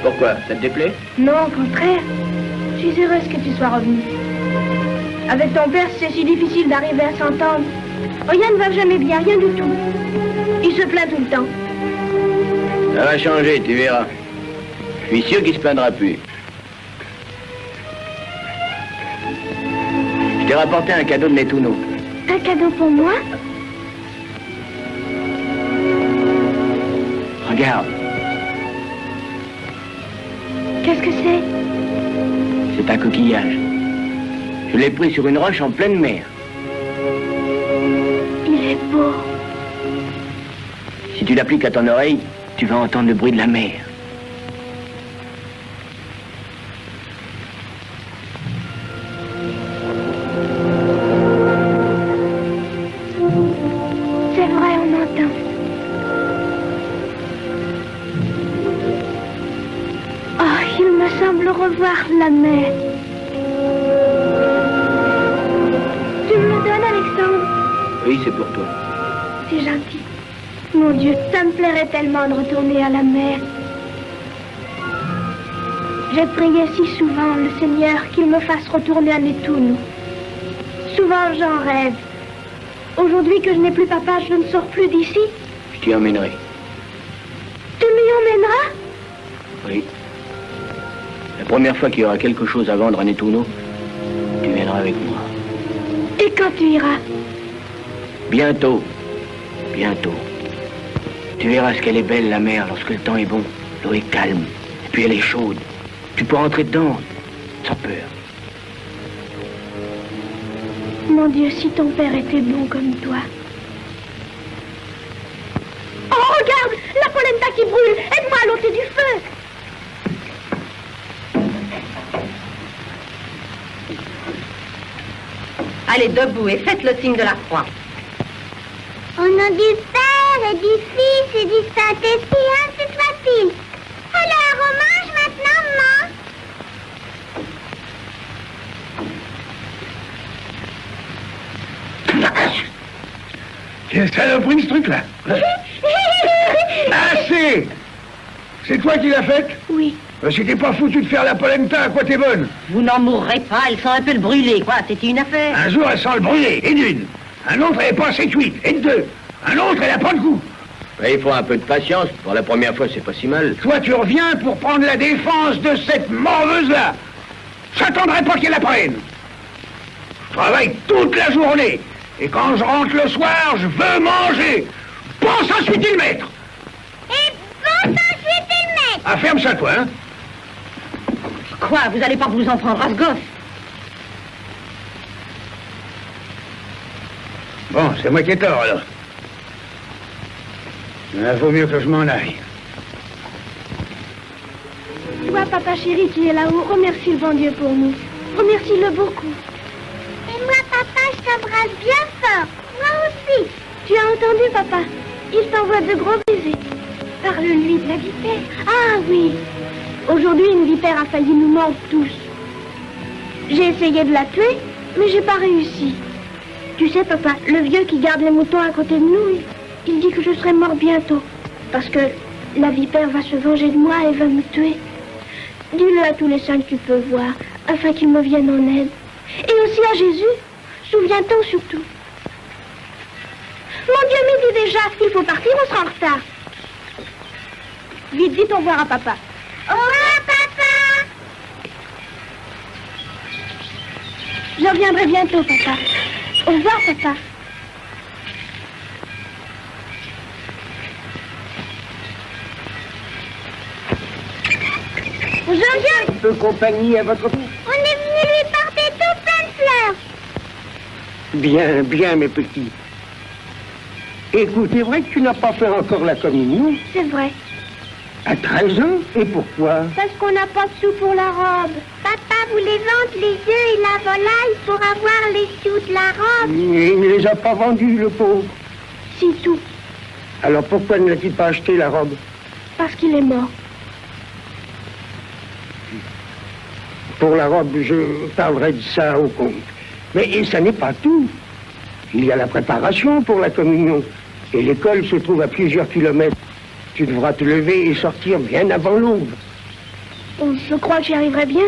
Pourquoi? Ça te déplaît? Non, au contraire. Je suis heureuse que tu sois revenu. Avec ton père, c'est si difficile d'arriver à s'entendre. Rien ne va jamais bien, rien du tout. Il se plaint tout le temps. Ça va changer, tu verras. Je suis sûr qu'il se plaindra plus. Je t'ai rapporté un cadeau de Nettuno. Un cadeau pour moi? Regarde, Qu'est-ce que c'est? c'est un coquillage. Je l'ai pris sur une roche en pleine mer. Il est beau. Si tu l'appliques à ton oreille, tu vas entendre le bruit de la mer. C'est vrai, on entend. Oh, il me semble revoir la mer. Tu me le donnes, Alexandre? Oui, c'est pour toi. C'est gentil. Mon Dieu, ça me plairait tellement de retourner à la mer. J'ai prié si souvent le Seigneur qu'il me fasse retourner à Netoun. Souvent j'en rêve. Aujourd'hui que je n'ai plus papa, je ne sors plus d'ici. Je t'y emmènerai. Tu m'y emmèneras? Oui. La première fois qu'il y aura quelque chose à vendre à Nettuno, tu viendras avec moi. Et quand tu iras? Bientôt. Bientôt. Tu verras ce qu'elle est belle, la mer, lorsque le temps est bon. L'eau est calme, et puis elle est chaude. Tu peux rentrer dedans, sans peur. Mon Dieu, si ton père était bon comme toi. Oh, regarde, la polenta qui brûle. Aide-moi à l'ôter du feu. Allez, debout et faites le signe de la croix. Au nom du Père et du Fils et du Saint-Esprit, hein, c'est facile. Alors, on mange maintenant, maman. Quelle saloperie, ce truc-là. Assez. C'est toi qui l'as faite? Oui. Si t'es pas foutu de faire la polenta, à quoi t'es bonne? Vous n'en mourrez pas, elle sent un peu le brûler, quoi. C'était une affaire. Un jour, elle sent le brûler, et d'une. Un autre, elle est pas assez cuite, et de deux. Un autre, elle a pas de goût. Mais il faut un peu de patience. Pour la première fois, c'est pas si mal. Toi, tu reviens pour prendre la défense de cette morveuse-là. J'attendrai pas qu'elle apprenne. Je travaille toute la journée. Et quand je rentre le soir, je veux manger. Pense ensuite le maître. Et bon, ensuite, il met. Ah, ferme ça, toi, hein. Quoi, vous allez pas vous en prendre à ce gosse? Bon, c'est moi qui ai tort, alors. Vaut mieux que je m'en aille. Toi, papa chéri qui est là-haut, remercie le bon Dieu pour nous. Remercie-le beaucoup. Et moi, papa, je t'embrasse bien fort. Moi aussi. Tu as entendu, papa? Il t'envoie de gros baisers. Parle-lui de la vipère. Ah oui. Aujourd'hui, une vipère a failli nous mordre tous. J'ai essayé de la tuer, mais j'ai pas réussi. Tu sais, papa, le vieux qui garde les moutons à côté de nous, il dit que je serai mort bientôt. Parce que la vipère va se venger de moi et va me tuer. Dis-le à tous les saints que tu peux voir, afin qu'ils me viennent en aide. Et aussi à Jésus. Souviens-t'en surtout. Mon Dieu, midi déjà, il faut partir, on sera en retard. Vite, vite, au revoir à papa. Au revoir, papa. Je reviendrai bientôt, papa. Au revoir, papa. Je viens. Un peu compagnie à votre... On est venu lui porter tout plein de fleurs. Bien, bien, mes petits. Écoute, c'est vrai que tu n'as pas fait encore la communion? C'est vrai. À 13 ans? Et pourquoi? Parce qu'on n'a pas de sous pour la robe. Papa voulait vendre les œufs et la volaille pour avoir les sous de la robe. Il ne les a pas vendus, le pauvre. C'est tout. Alors pourquoi ne l'a-t-il pas acheté, la robe? Parce qu'il est mort. Pour la robe, je parlerai de ça au compte. Mais ça n'est pas tout. Il y a la préparation pour la communion. Et l'école se trouve à plusieurs kilomètres. Tu devras te lever et sortir bien avant l'aube. Oh, je crois que j'y arriverai bien.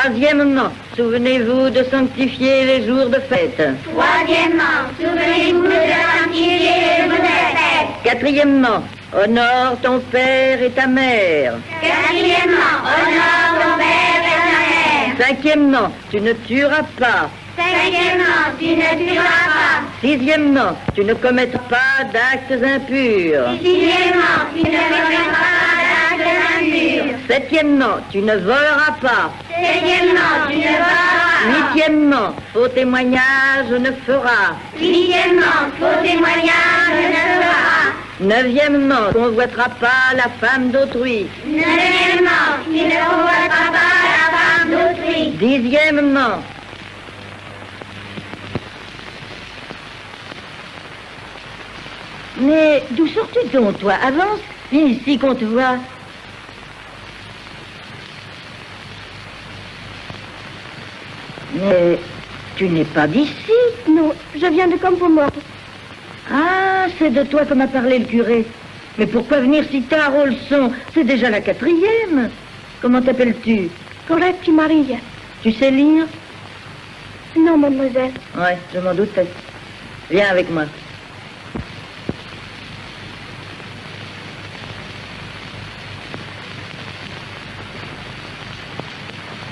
Troisièmement, souvenez-vous de sanctifier les jours de fête. Troisièmement, souvenez-vous de sanctifier les jours de fête. Quatrièmement, honore ton père et ta mère. Quatrièmement, honore ton père et ta mère. Cinquièmement, tu ne tueras pas. Cinquièmement, tu ne tueras pas. Sixièmement, tu ne commettras pas d'actes impurs. Sixièmement, tu ne commettras pas d'actes impurs. Septièmement, tu ne voleras pas. Septièmement, tu ne voleras pas. Huitièmement, faux témoignage ne fera. Huitièmement, faux témoignage ne fera. Neuvièmement, tu ne convoiteras pas la femme d'autrui. Neuvièmement, tu ne convoiteras pas la femme d'autrui. Dixièmement, mais d'où sors-tu donc, toi? Avance, viens ici qu'on te voit. Mais tu n'es pas d'ici. Non, je viens de Campomort. Ah, c'est de toi que m'a parlé le curé. Mais pourquoi venir si tard aux leçons? C'est déjà la 4e. Comment t'appelles-tu? Coretti Maria. Tu sais lire? Non, mademoiselle. Ouais, je m'en doutais. Viens avec moi.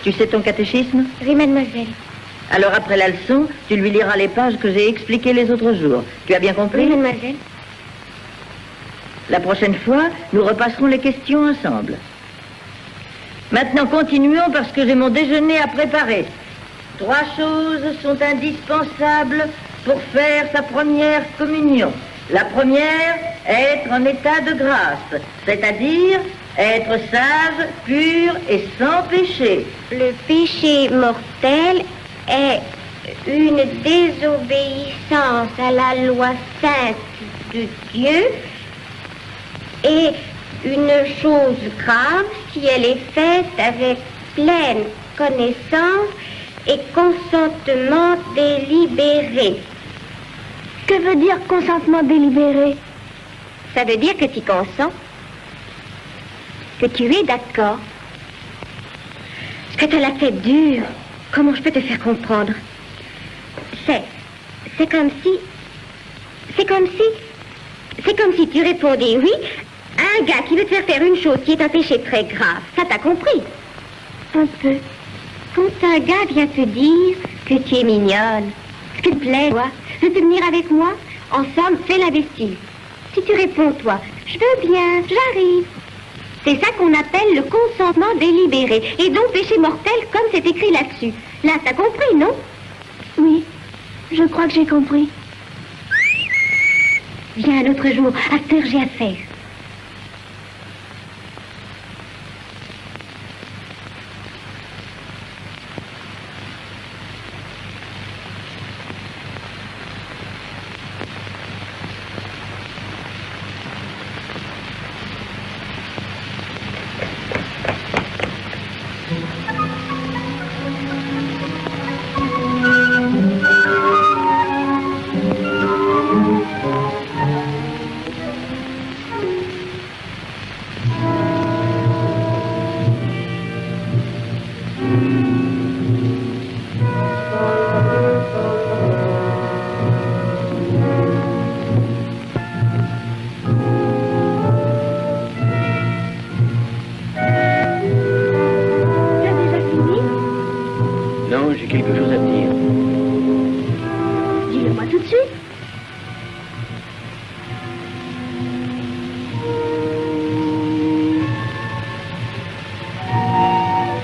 Tu sais ton catéchisme? Oui, mademoiselle. Alors après la leçon, tu lui liras les pages que j'ai expliquées les autres jours. Tu as bien compris? Oui, mademoiselle. La prochaine fois, nous repasserons les questions ensemble. Maintenant, continuons parce que j'ai mon déjeuner à préparer. 3 choses sont indispensables pour faire sa première communion. La première, être en état de grâce, c'est-à-dire être sage, pur et sans péché. Le péché mortel est une désobéissance à la loi sainte de Dieu et une chose grave si elle est faite avec pleine connaissance et consentement délibéré. Que veut dire consentement délibéré? Ça veut dire que tu consens, que tu es d'accord, que tu as la tête dure. Comment je peux te faire comprendre? C'est comme si tu répondais oui à un gars qui veut te faire une chose qui est un péché très grave. Ça t'a compris? Un peu. Quand un gars vient te dire que tu es mignonne, que tu te plais, toi, veux-tu venir avec moi? En somme, fais l'imbécile. Si tu réponds, toi, je veux bien, j'arrive. C'est ça qu'on appelle le consentement délibéré. Et donc péché mortel, comme c'est écrit là-dessus. Là, t'as compris, non? Oui, je crois que j'ai compris. Viens un autre jour, à cette heure j'ai affaire.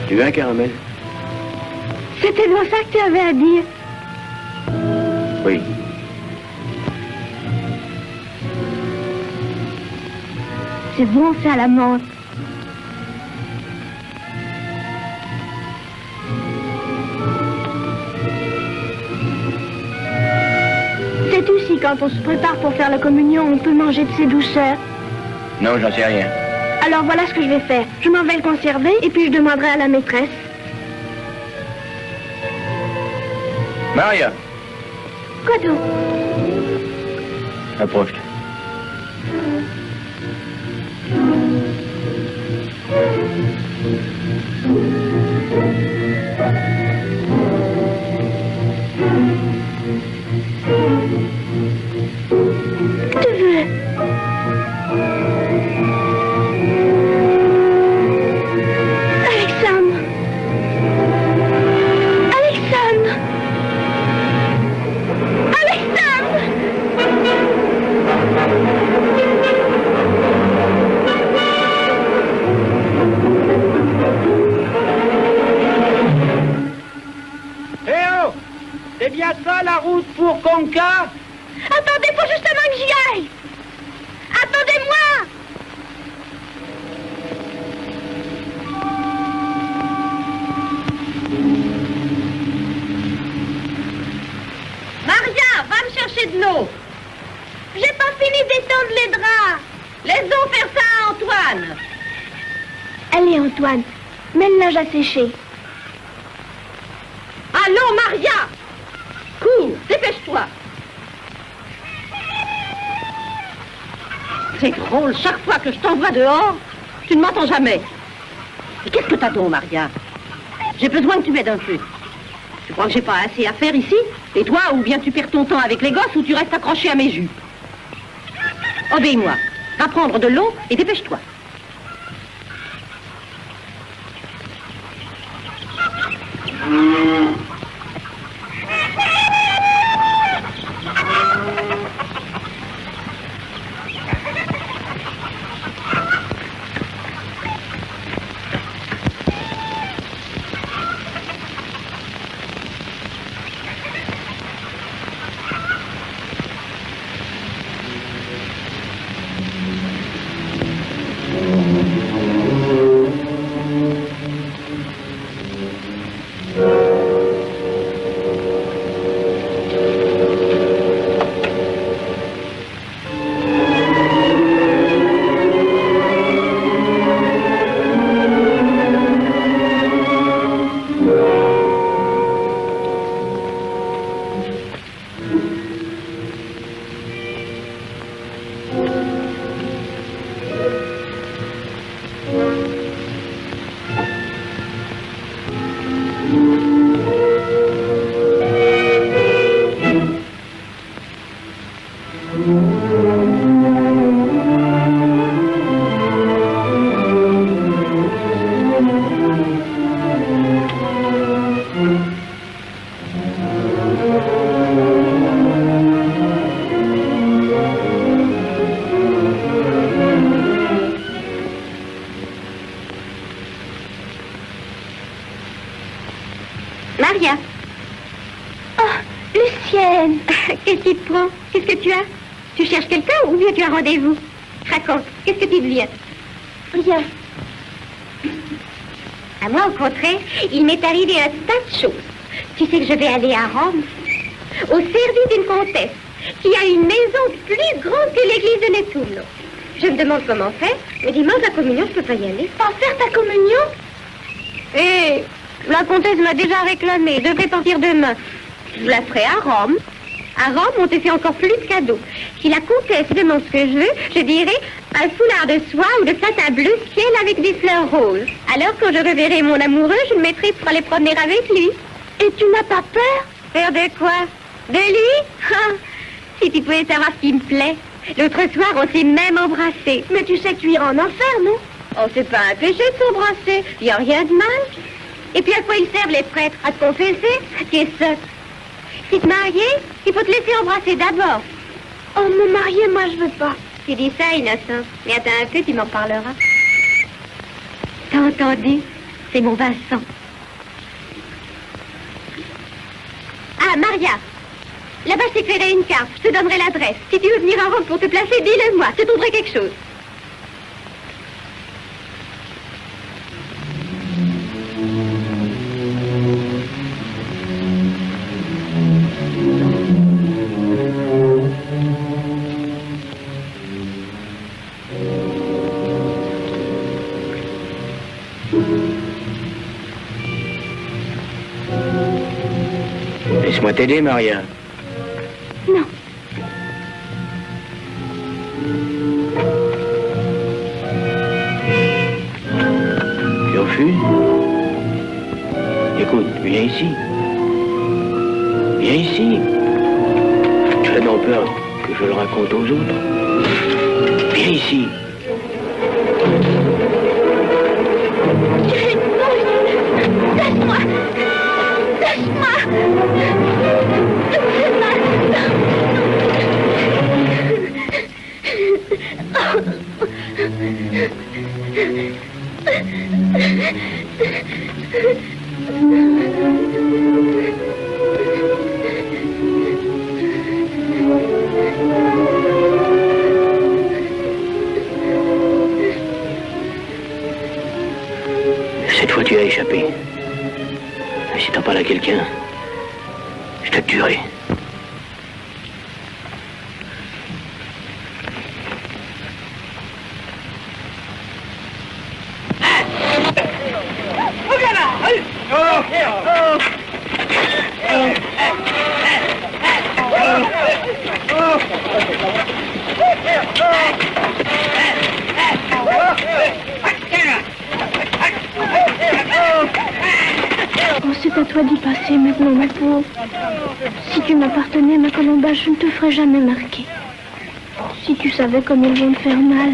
Tu veux un caramel? C'était bien ça que tu avais à dire. Oui. C'est bon ça, la menthe. C'est aussi quand on se prépare pour faire la communion, on peut manger de ces douceurs. Non, j'en sais rien. Alors voilà ce que je vais faire. Je m'en vais le conserver et puis je demanderai à la maîtresse. Maria, Quoi donc? approche. route pour Conca? Attendez, faut justement que j'y aille. Attendez-moi. Maria, va me chercher de l'eau. J'ai pas fini d'étendre les draps. Laisse donc faire ça à Antoine. Allez, Antoine, mets le linge à sécher. Allons, Maria. Cours, dépêche-toi. C'est drôle, chaque fois que je t'envoie dehors, tu ne m'entends jamais. Et qu'est-ce que t'as donc, Maria? J'ai besoin que tu m'aides un peu. Tu crois que j'ai pas assez à faire ici? Et toi, ou bien tu perds ton temps avec les gosses, ou tu restes accroché à mes jupes. Obéis-moi. Va prendre de l'eau et dépêche-toi. Maria. Oh, Lucienne. Qu'est-ce qui te prend? Qu'est-ce que tu as? Tu cherches quelqu'un ou bien tu as rendez-vous? Raconte, qu'est-ce que tu deviens? Rien. À moi, au contraire, il m'est arrivé un tas de choses. Tu sais que je vais aller à Rome, au service d'une comtesse, qui a une maison plus grande que l'église de Nettuno. Je me demande comment faire, mais dimanche, la communion, je peux pas y aller. Pas faire ta communion? Eh, la comtesse m'a déjà réclamé, je devrais partir demain. Je la ferai à Rome. À Rome, on te fait encore plus de cadeaux. Si la comtesse demande ce que je veux, je dirai un foulard de soie ou de satin bleu ciel avec des fleurs roses. Alors, quand je reverrai mon amoureux, je le mettrai pour aller promener avec lui. Et tu n'as pas peur? Peur de quoi? De lui? Ah, si tu pouvais savoir ce qui me plaît. L'autre soir, on s'est même embrassé. Mais tu sais que tu iras en enfer, non? Oh, c'est pas un péché de s'embrasser. Il n'y a rien de mal. Et puis à quoi ils servent les prêtres? À te confesser? Tu es sotte. Si te marier, il faut te laisser embrasser d'abord. Oh, me marier, moi je veux pas. Tu dis ça, innocent. Mais attends un peu, tu m'en parleras. T'as entendu? C'est mon Vincent. Ah, Maria. Là-bas, je t'écrirai une carte. Je te donnerai l'adresse. Si tu veux venir à Rome pour te placer, dis-le-moi. Je te trouverai quelque chose. Laisse-moi t'aider, Maria. Non. Tu refuses? Écoute, viens ici. Viens ici. Tu as donc peur que je le raconte aux autres? Viens ici. Laisse-moi. Laisse-moi. Cette fois, tu as échappé. Et si t'en parles à quelqu'un, je te tuerai. Oh, c'est à toi d'y passer maintenant, ma pauvre. Si tu m'appartenais, ma Colomba, je ne te ferais jamais marquer. Si tu savais comme ils vont te faire mal.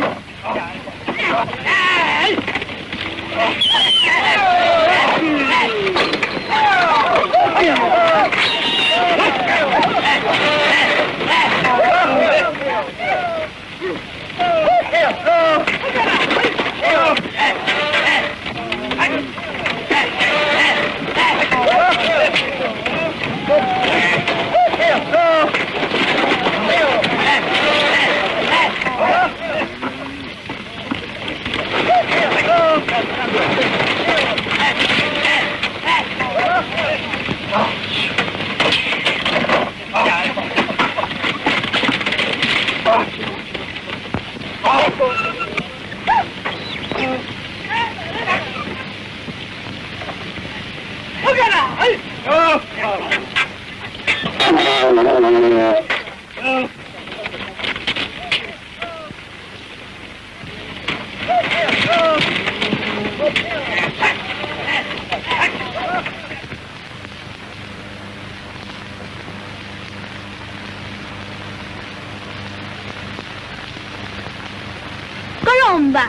Colomba,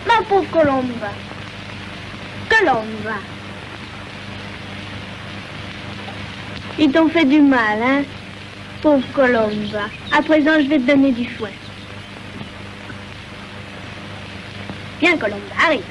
ma pauvre Colomba. Colomba. Ils t'ont fait du mal, hein, pauvre Colomba. À présent, je vais te donner du fouet. Viens, Colomba, arrive.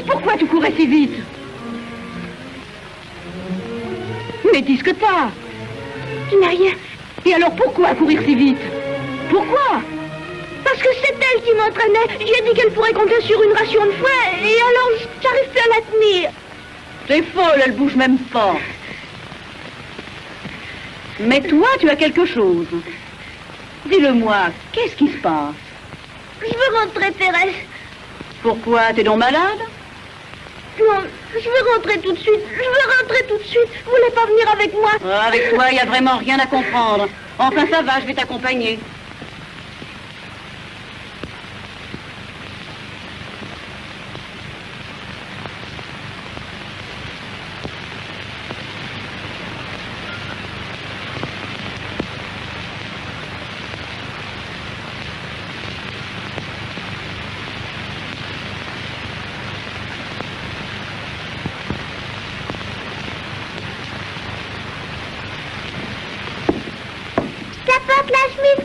Pourquoi tu courais si vite? Mais dis ce que t'as. Je n'ai rien. Et alors pourquoi courir si vite? Pourquoi? Parce que c'est elle qui m'entraînait. Je lui ai dit qu'elle pourrait compter sur une ration de fouet, et alors j'arrive plus à la tenir. T'es folle, elle bouge même pas. Mais toi, tu as quelque chose. Dis-le-moi, qu'est-ce qui se passe? Je veux rentrer, Thérèse. Pourquoi? T'es donc malade? Non, je veux rentrer tout de suite. Je veux rentrer tout de suite. Vous voulez pas venir avec moi? Avec toi, il n'y a vraiment rien à comprendre. Enfin, ça va, je vais t'accompagner.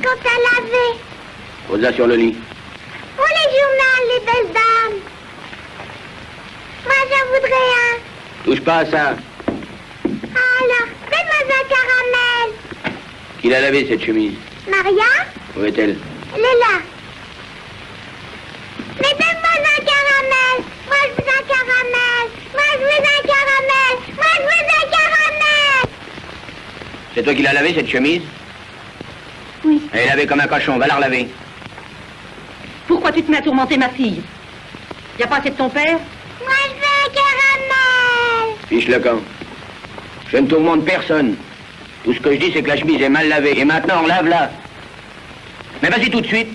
Quand t'as lavé. Pose-la sur le lit. Pour les journaux, les belles dames. Moi, j'en voudrais un. Touche pas à ça. Alors, fais-moi un caramel. Qui l'a lavé, cette chemise? Maria? Où est-elle? Elle est là. Mais donne-moi un caramel. Moi, je veux un caramel. Moi, je veux un caramel. Moi, je veux un caramel. C'est toi qui l'as lavé, cette chemise? Oui. Elle est lavée comme un cochon, va la relaver. Pourquoi tu te mets à tourmenter ma fille? Y a pas assez de ton père? Moi, je veux un caramel. Fiche le camp. Je ne tourmente personne. Tout ce que je dis, c'est que la chemise est mal lavée. Et maintenant, on lave-la. Mais vas-y tout de suite.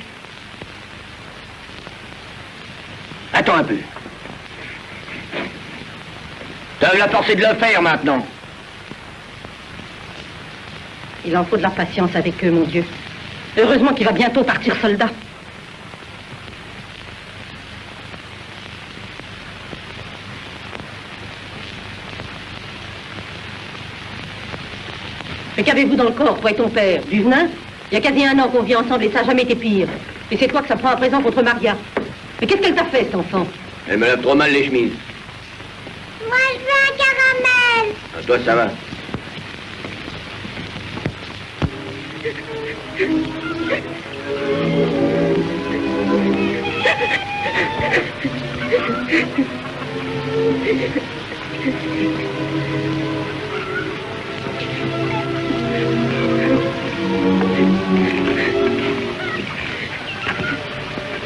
Attends un peu. T'as la force de le faire maintenant. Il en faut de la patience avec eux, mon Dieu. Heureusement qu'il va bientôt partir soldat. Mais qu'avez-vous dans le corps, toi et ton père? Du venin? Il y a quasi 1 an qu'on vit ensemble et ça n'a jamais été pire. Et c'est toi que ça prend à présent contre Maria. Mais qu'est-ce qu'elle t'a fait, cet enfant? Elle me lave trop mal les chemises. Moi, je veux un caramel. Ah, toi, ça va.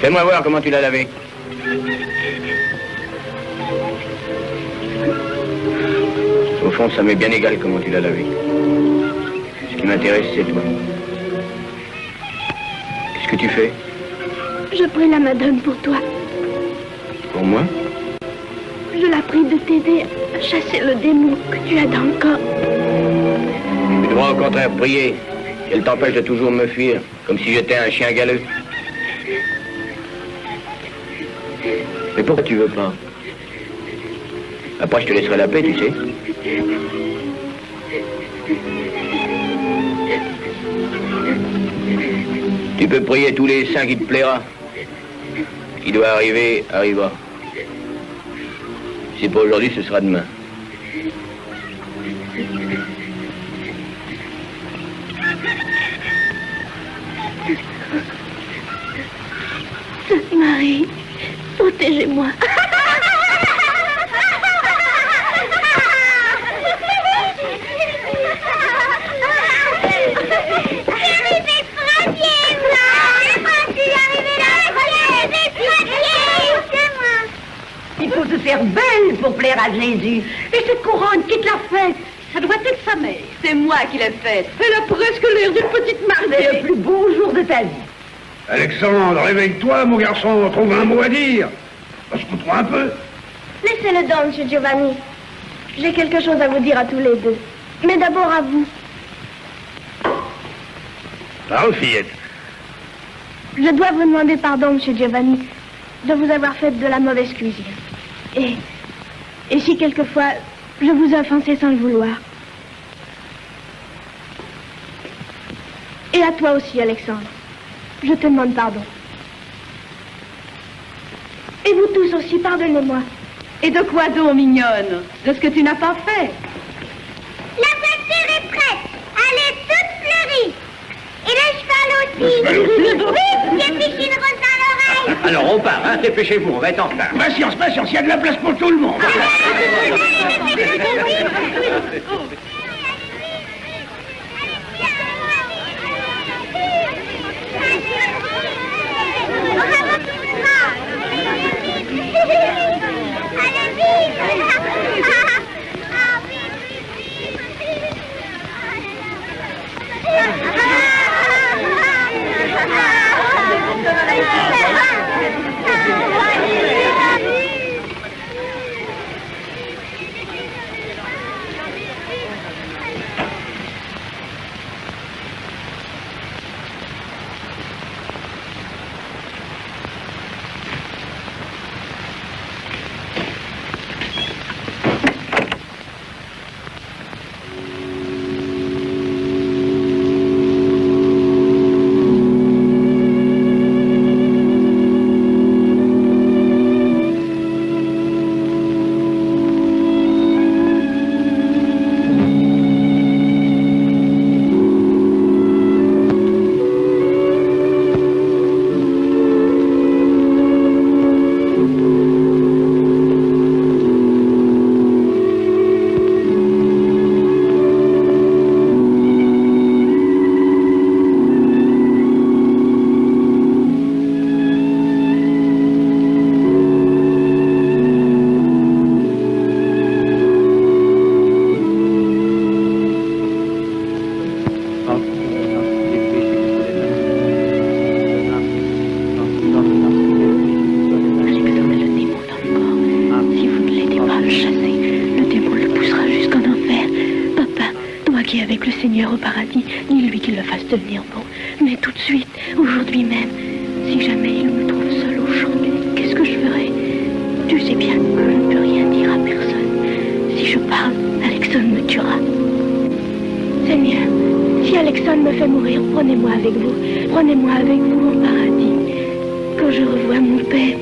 Fais-moi voir comment tu l'as lavé. Au fond, ça m'est bien égal comment tu l'as lavé. Ce qui m'intéresse, c'est toi. Qu'est-ce que tu fais? Je prie la madone pour toi. Pour moi? Je la prie de t'aider à chasser le démon que tu as dans le corps. Tu devras au contraire prier. Elle t'empêche de toujours me fuir, comme si j'étais un chien galeux. Mais pourquoi tu veux pas? Après, je te laisserai la paix, tu sais. Tu peux prier tous les saints qui te plaira. Ce qui doit arriver, arrivera. Si pas aujourd'hui, ce sera demain. Sainte Marie, protégez-moi. Il faut se faire belle pour plaire à Jésus. Et cette couronne, qui te l'a faite? Ça doit être sa mère. C'est moi qui l'ai faite. Elle a presque l'air d'une petite Marlène. C'est le plus beau jour de ta vie. Alexandre, réveille-toi, mon garçon, trouve un mot à dire. On se retrouve un peu. Laissez-le donc, monsieur Giovanni. J'ai quelque chose à vous dire à tous les deux. Mais d'abord à vous. Parle, fillette. Je dois vous demander pardon, monsieur Giovanni, de vous avoir fait de la mauvaise cuisine. Et si quelquefois je vous ai offensé sans le vouloir. Et à toi aussi, Alexandre. Je te demande pardon. Et vous tous aussi, pardonnez-moi. Et de quoi donc, mignonne? De ce que tu n'as pas fait. La voiture est prête. Elle est toute fleurie. Et le cheval aussi. Oui, j'ai piqué une rose dans l'oreille. Alors, on part, hein? Dépêchez-vous, on va être en retard. Patience, patience, il y a de la place pour tout le monde. moi qui est avec le Seigneur au paradis, ni lui qui le fasse devenir bon. Mais tout de suite, aujourd'hui même, si jamais il me trouve seul au champ, qu'est-ce que je ferai? Tu sais bien que je ne peux rien dire à personne. Si je parle, Alexon me tuera. Seigneur, si Alexon me fait mourir, prenez-moi avec vous. Prenez-moi avec vous au paradis. Quand je revois mon père.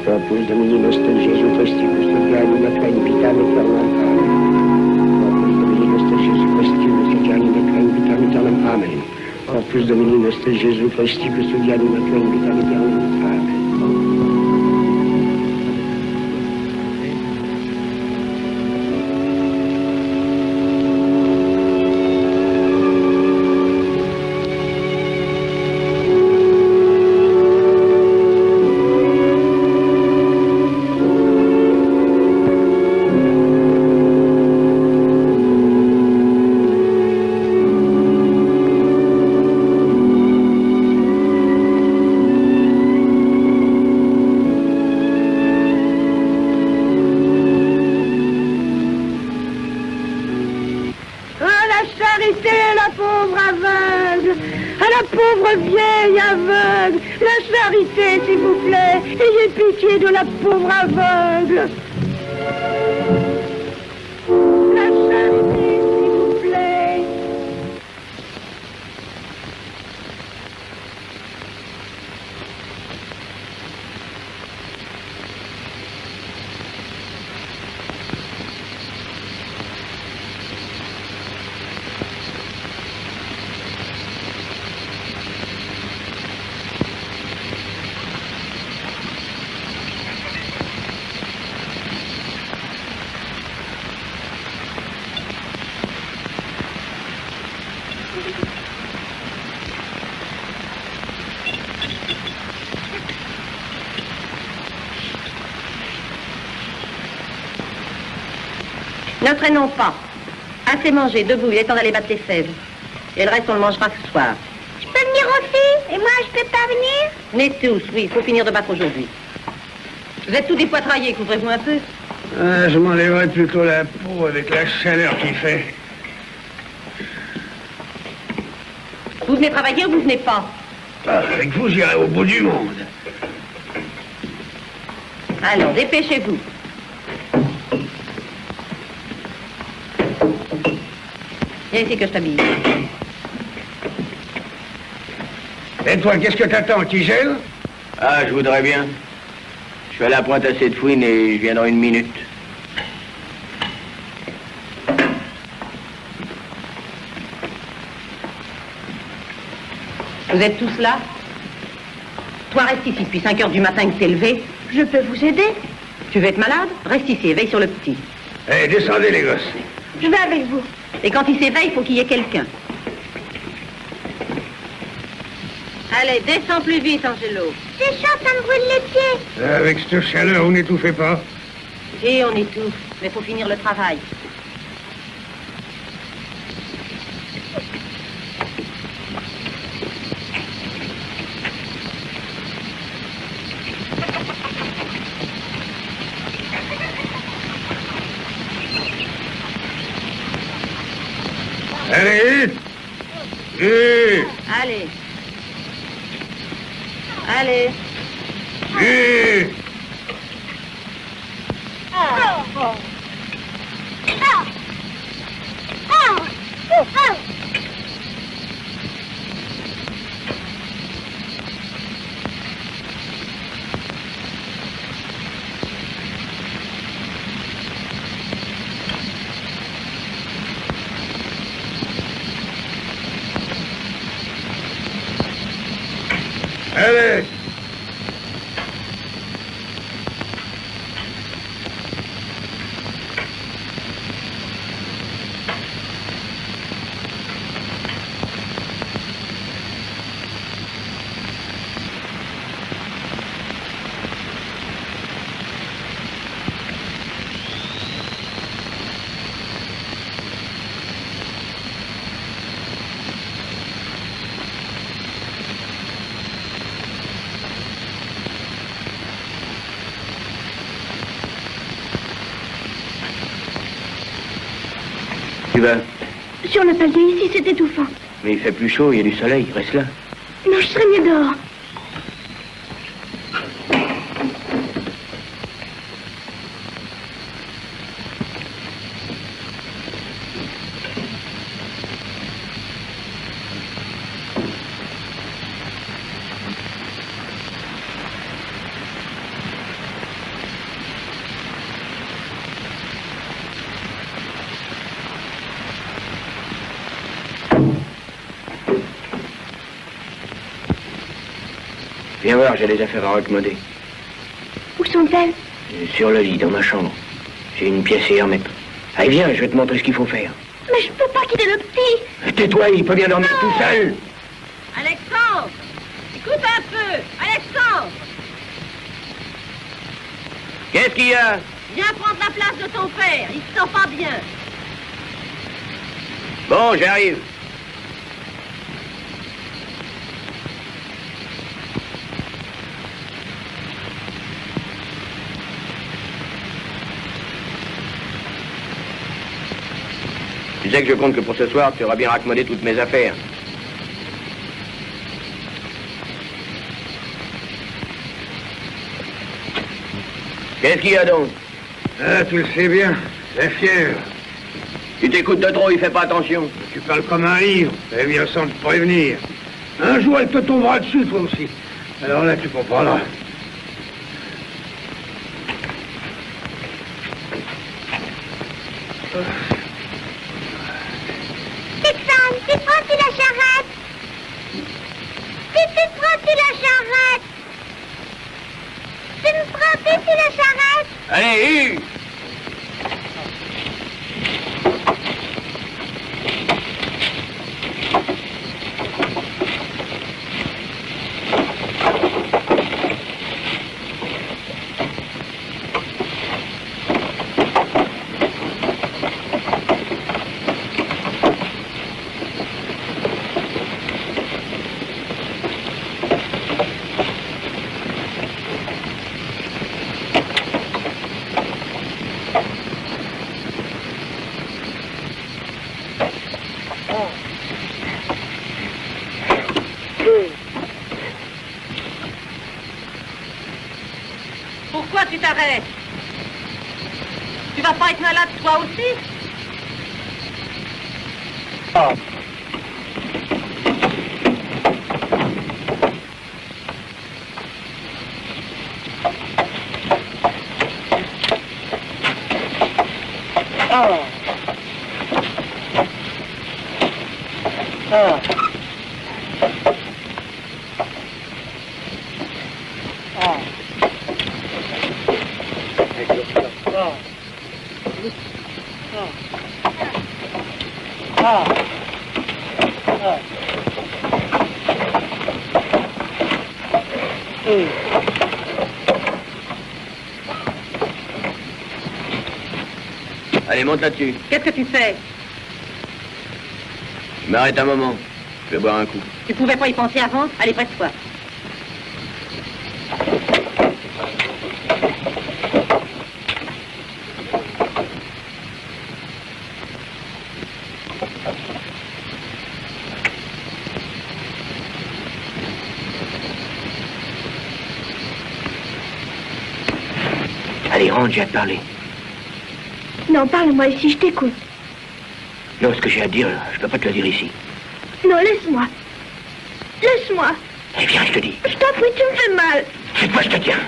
Opus Domini nostru Jesu Christi, custodiani Matrei Vitale Eternam. Opus Domini nostru Jesu Christi, custodiani Matrei Vitale Eternam. Amen. Opus Domini nostru Jesu Christi, custodiani Matrei Vitale Eternam. Amen. S'il vous plaît, ayez pitié de la pauvre aveugle. La charité, s'il vous plaît. Ne traînons pas. Assez mangé, debout, il est temps d'aller battre les fèves. Et le reste, on le mangera ce soir. Je peux venir aussi? Et moi, je peux pas venir? Venez tous, oui, il faut finir de battre aujourd'hui. Vous êtes tous des poitraillés, couvrez-vous un peu. Ah, je m'enlèverai plutôt la peau avec la chaleur qu'il fait. Vous venez travailler ou vous venez pas? Ah, avec vous, j'irai au bout du monde. Alors, dépêchez-vous. Viens ici que je t'habille. Et toi, qu'est-ce que t'attends, Tigel? Ah, je voudrais bien. Je suis à la pointe à cette fouine et je viens dans 1 minute. Vous êtes tous là? Toi, reste ici depuis 5 heures du matin que t'es levé. Je peux vous aider? Tu veux être malade? Reste ici et veille sur le petit. Eh, descendez, les gosses. Je vais avec vous. Et quand il s'éveille, il faut qu'il y ait quelqu'un. Allez, descends plus vite, Angelo. C'est chaud, ça me brûle les pieds. Avec cette chaleur, vous n'étouffez pas. Si, on étouffe, mais il faut finir le travail. Allez, vite. Allez. Allez. Vite. Allez. Sur le palier, ici, c'est étouffant. Mais il fait plus chaud, il y a du soleil, reste là. Non, je serais mieux dehors. Viens voir, j'ai des affaires à raccommoder. Où sont-elles? Sur le lit, dans ma chambre. J'ai une pièce à y remettre. Allez, viens, je vais te montrer ce qu'il faut faire. Mais je peux pas quitter le petit. Tais-toi, il peut bien dormir tout seul. Alexandre, écoute un peu. Alexandre, Qu'est-ce qu'il y a? viens prendre la place de ton père. Il se sent pas bien. Bon, j'arrive. Tu sais que je compte que pour ce soir, tu auras bien raccommodé toutes mes affaires. Qu'est-ce qu'il y a donc? Ah, tu le sais bien, c'est fier. Tu t'écoutes de trop, il fait pas attention. Tu parles comme un livre, eh bien sans te prévenir. Un jour, elle te tombera dessus, toi aussi. Alors là, tu comprendras. Alexandre, tu prends-tu la charrette? Tu prends-tu la charrette? Tu me prends-tu la charrette? Allez, Hugues! Pourquoi tu t'arrêtes? Tu vas pas être malade toi aussi? Allez, monte là-dessus. Qu'est-ce que tu fais? Je m'arrête un moment. Je vais boire un coup. Tu pouvais pas y penser avant? Allez, prête-toi. Allez, rentre, j'ai à te parler. Non, parle-moi ici, je t'écoute. Non, ce que j'ai à te dire, je peux pas te le dire ici. Non, laisse-moi. Laisse-moi. Eh bien, je te dis. Je t'en prie, tu me fais mal. C'est toi, je te tiens.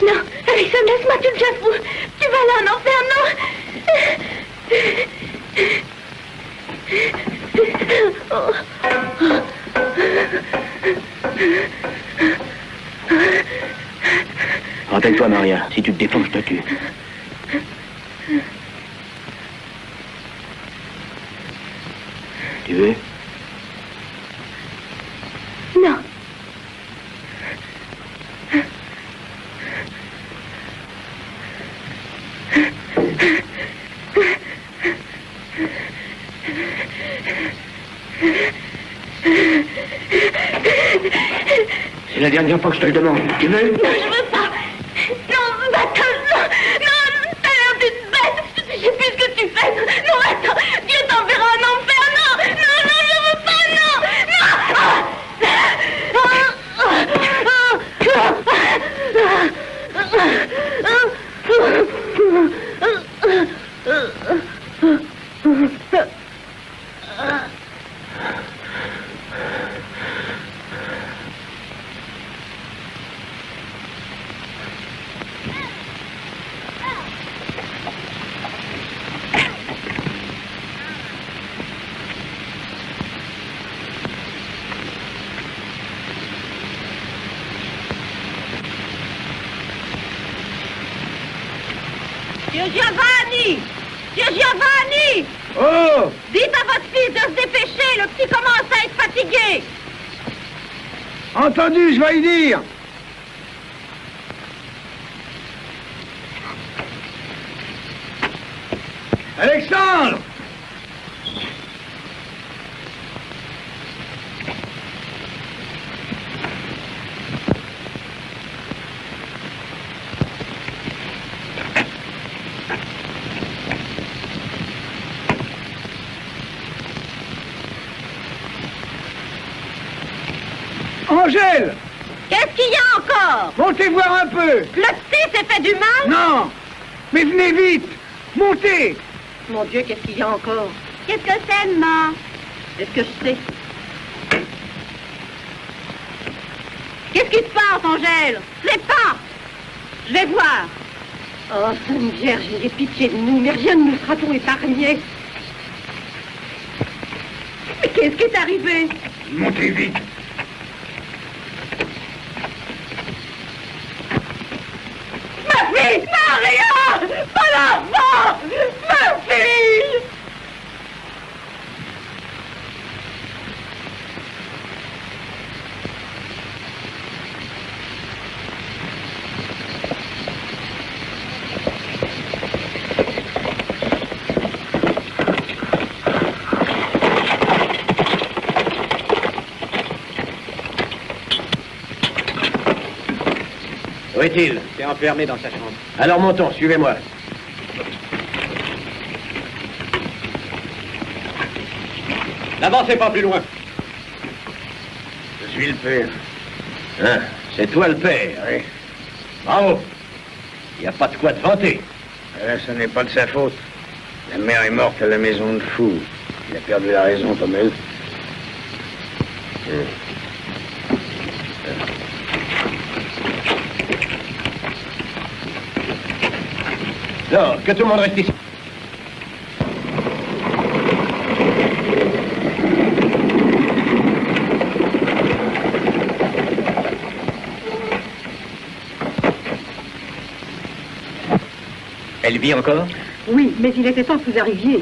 Non, Alexandre, laisse-moi, tu le fous. Tu vas là en enfer, non. Rappelle-toi, Maria, si tu te défends, je te tue. Tu veux? Non. la dernière fois que je te le demande. Tu veux? Non, je veux pas. Non, attends, non, t'as l'air d'une bête. Je sais plus ce que tu fais. Non, attends, Dieu t'enverra en enfer. Non, non, non, je veux pas, non, Giovanni! Monsieur Giovanni! Oh! Dites à votre fils de se dépêcher, le petit commence à être fatigué! Entendu, je vais y dire. Alexandre! Angèle! Qu'est-ce qu'il y a encore? Montez voir un peu! Le petit s'est fait du mal? Non! Mais venez vite! Montez! Mon Dieu, qu'est-ce qu'il y a encore? Qu'est-ce que c'est, maman? Est-ce que je sais? Qu'est-ce qui se passe, Angèle? Je sais pas! Je vais voir. Oh, Sainte Vierge, j'ai pitié de nous, mais rien ne nous sera-t-on épargné. Mais qu'est-ce qui est arrivé? Montez vite! Ma fille! Maria! Pas l'enfant! Ma fille! Où est-il? C'est enfermé dans sa chambre. Alors montons, suivez-moi. N'avancez pas plus loin. Je suis le père. Hein? C'est toi le père. Oui. Bravo. Il n'y a pas de quoi te vanter. Ce n'est pas de sa faute. La mère est morte à la maison de fou. Il a perdu la raison comme elle. Non, que tout le monde reste ici. Elle vit encore? Oui, mais il était temps que vous arriviez.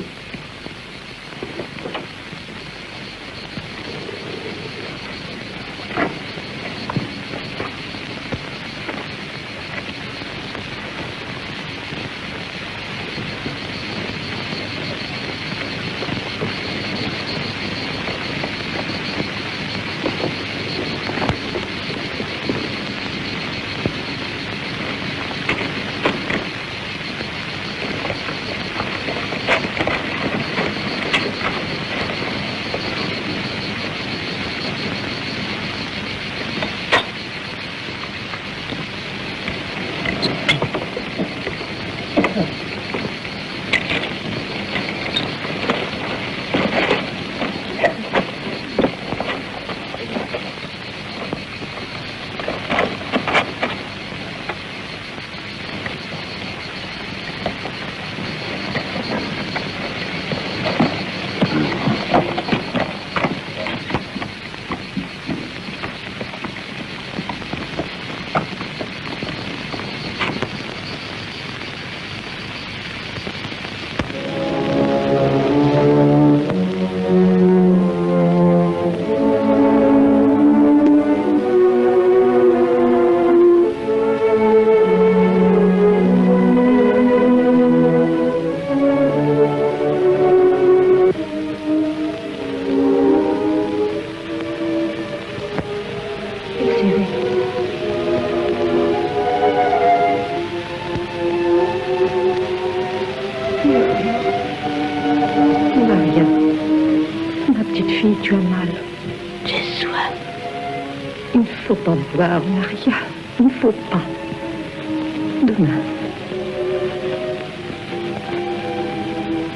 faut pas me voir, Maria. Il ne faut pas. Demain.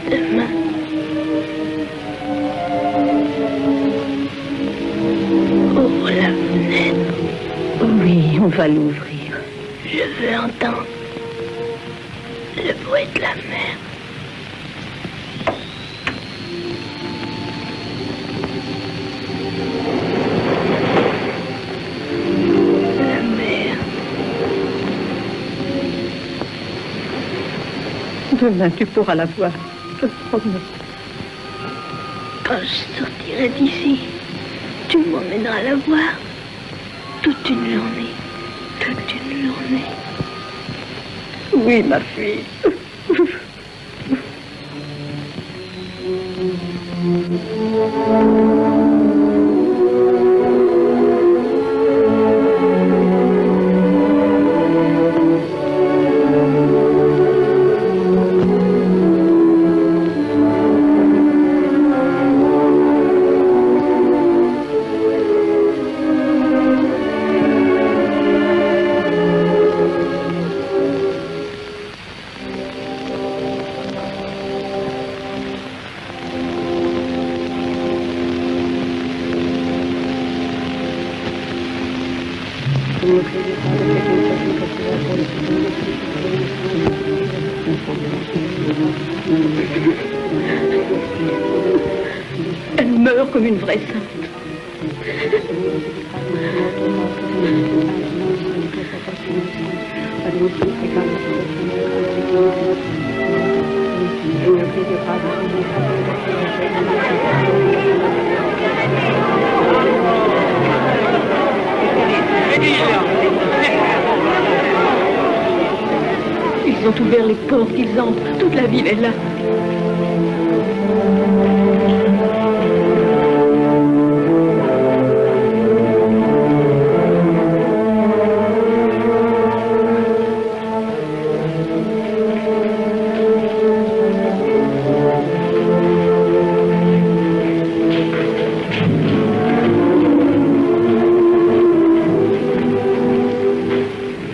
Demain. Ouvre la fenêtre. Oui, on va l'ouvrir. Je veux entendre le bruit de la mer. La mer. Demain, tu pourras la voir. Je te promets. Quand je sortirai d'ici, tu m'emmèneras la voir. Toute une journée. Toute une journée. Oui, ma fille. Elle meurt comme une vraie sainte. Ils ont ouvert les portes, ils entrent. Toute la ville est là.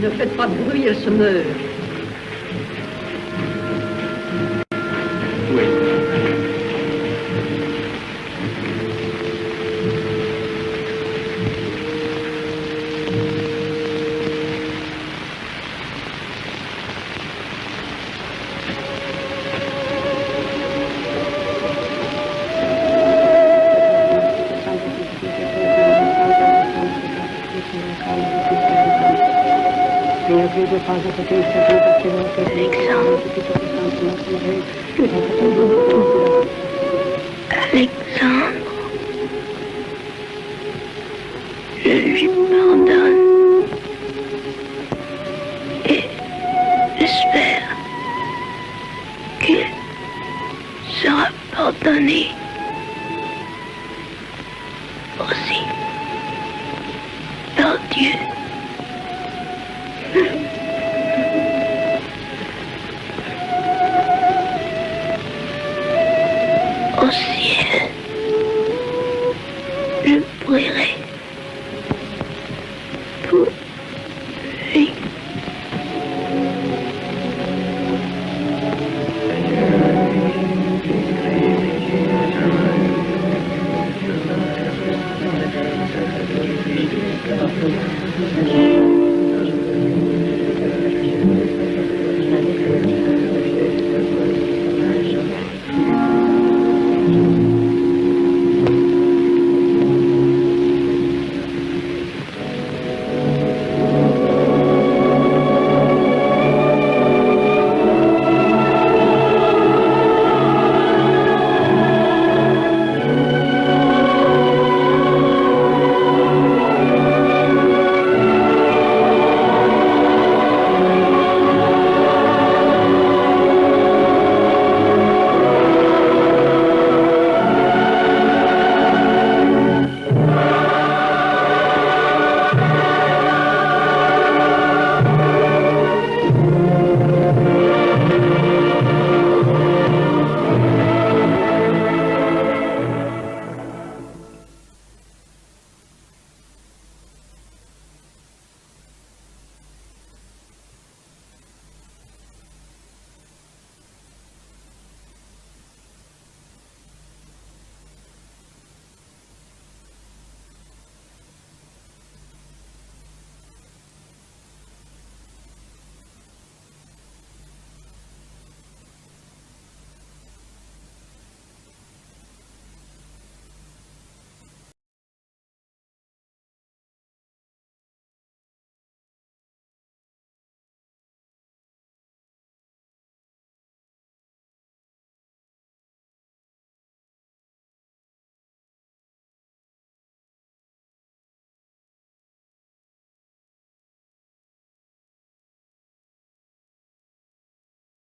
Ne faites pas de bruit, elle se meurt. Alexandre, je lui pardonne et j'espère qu'il sera pardonné aussi par Dieu. Au ciel, je prierai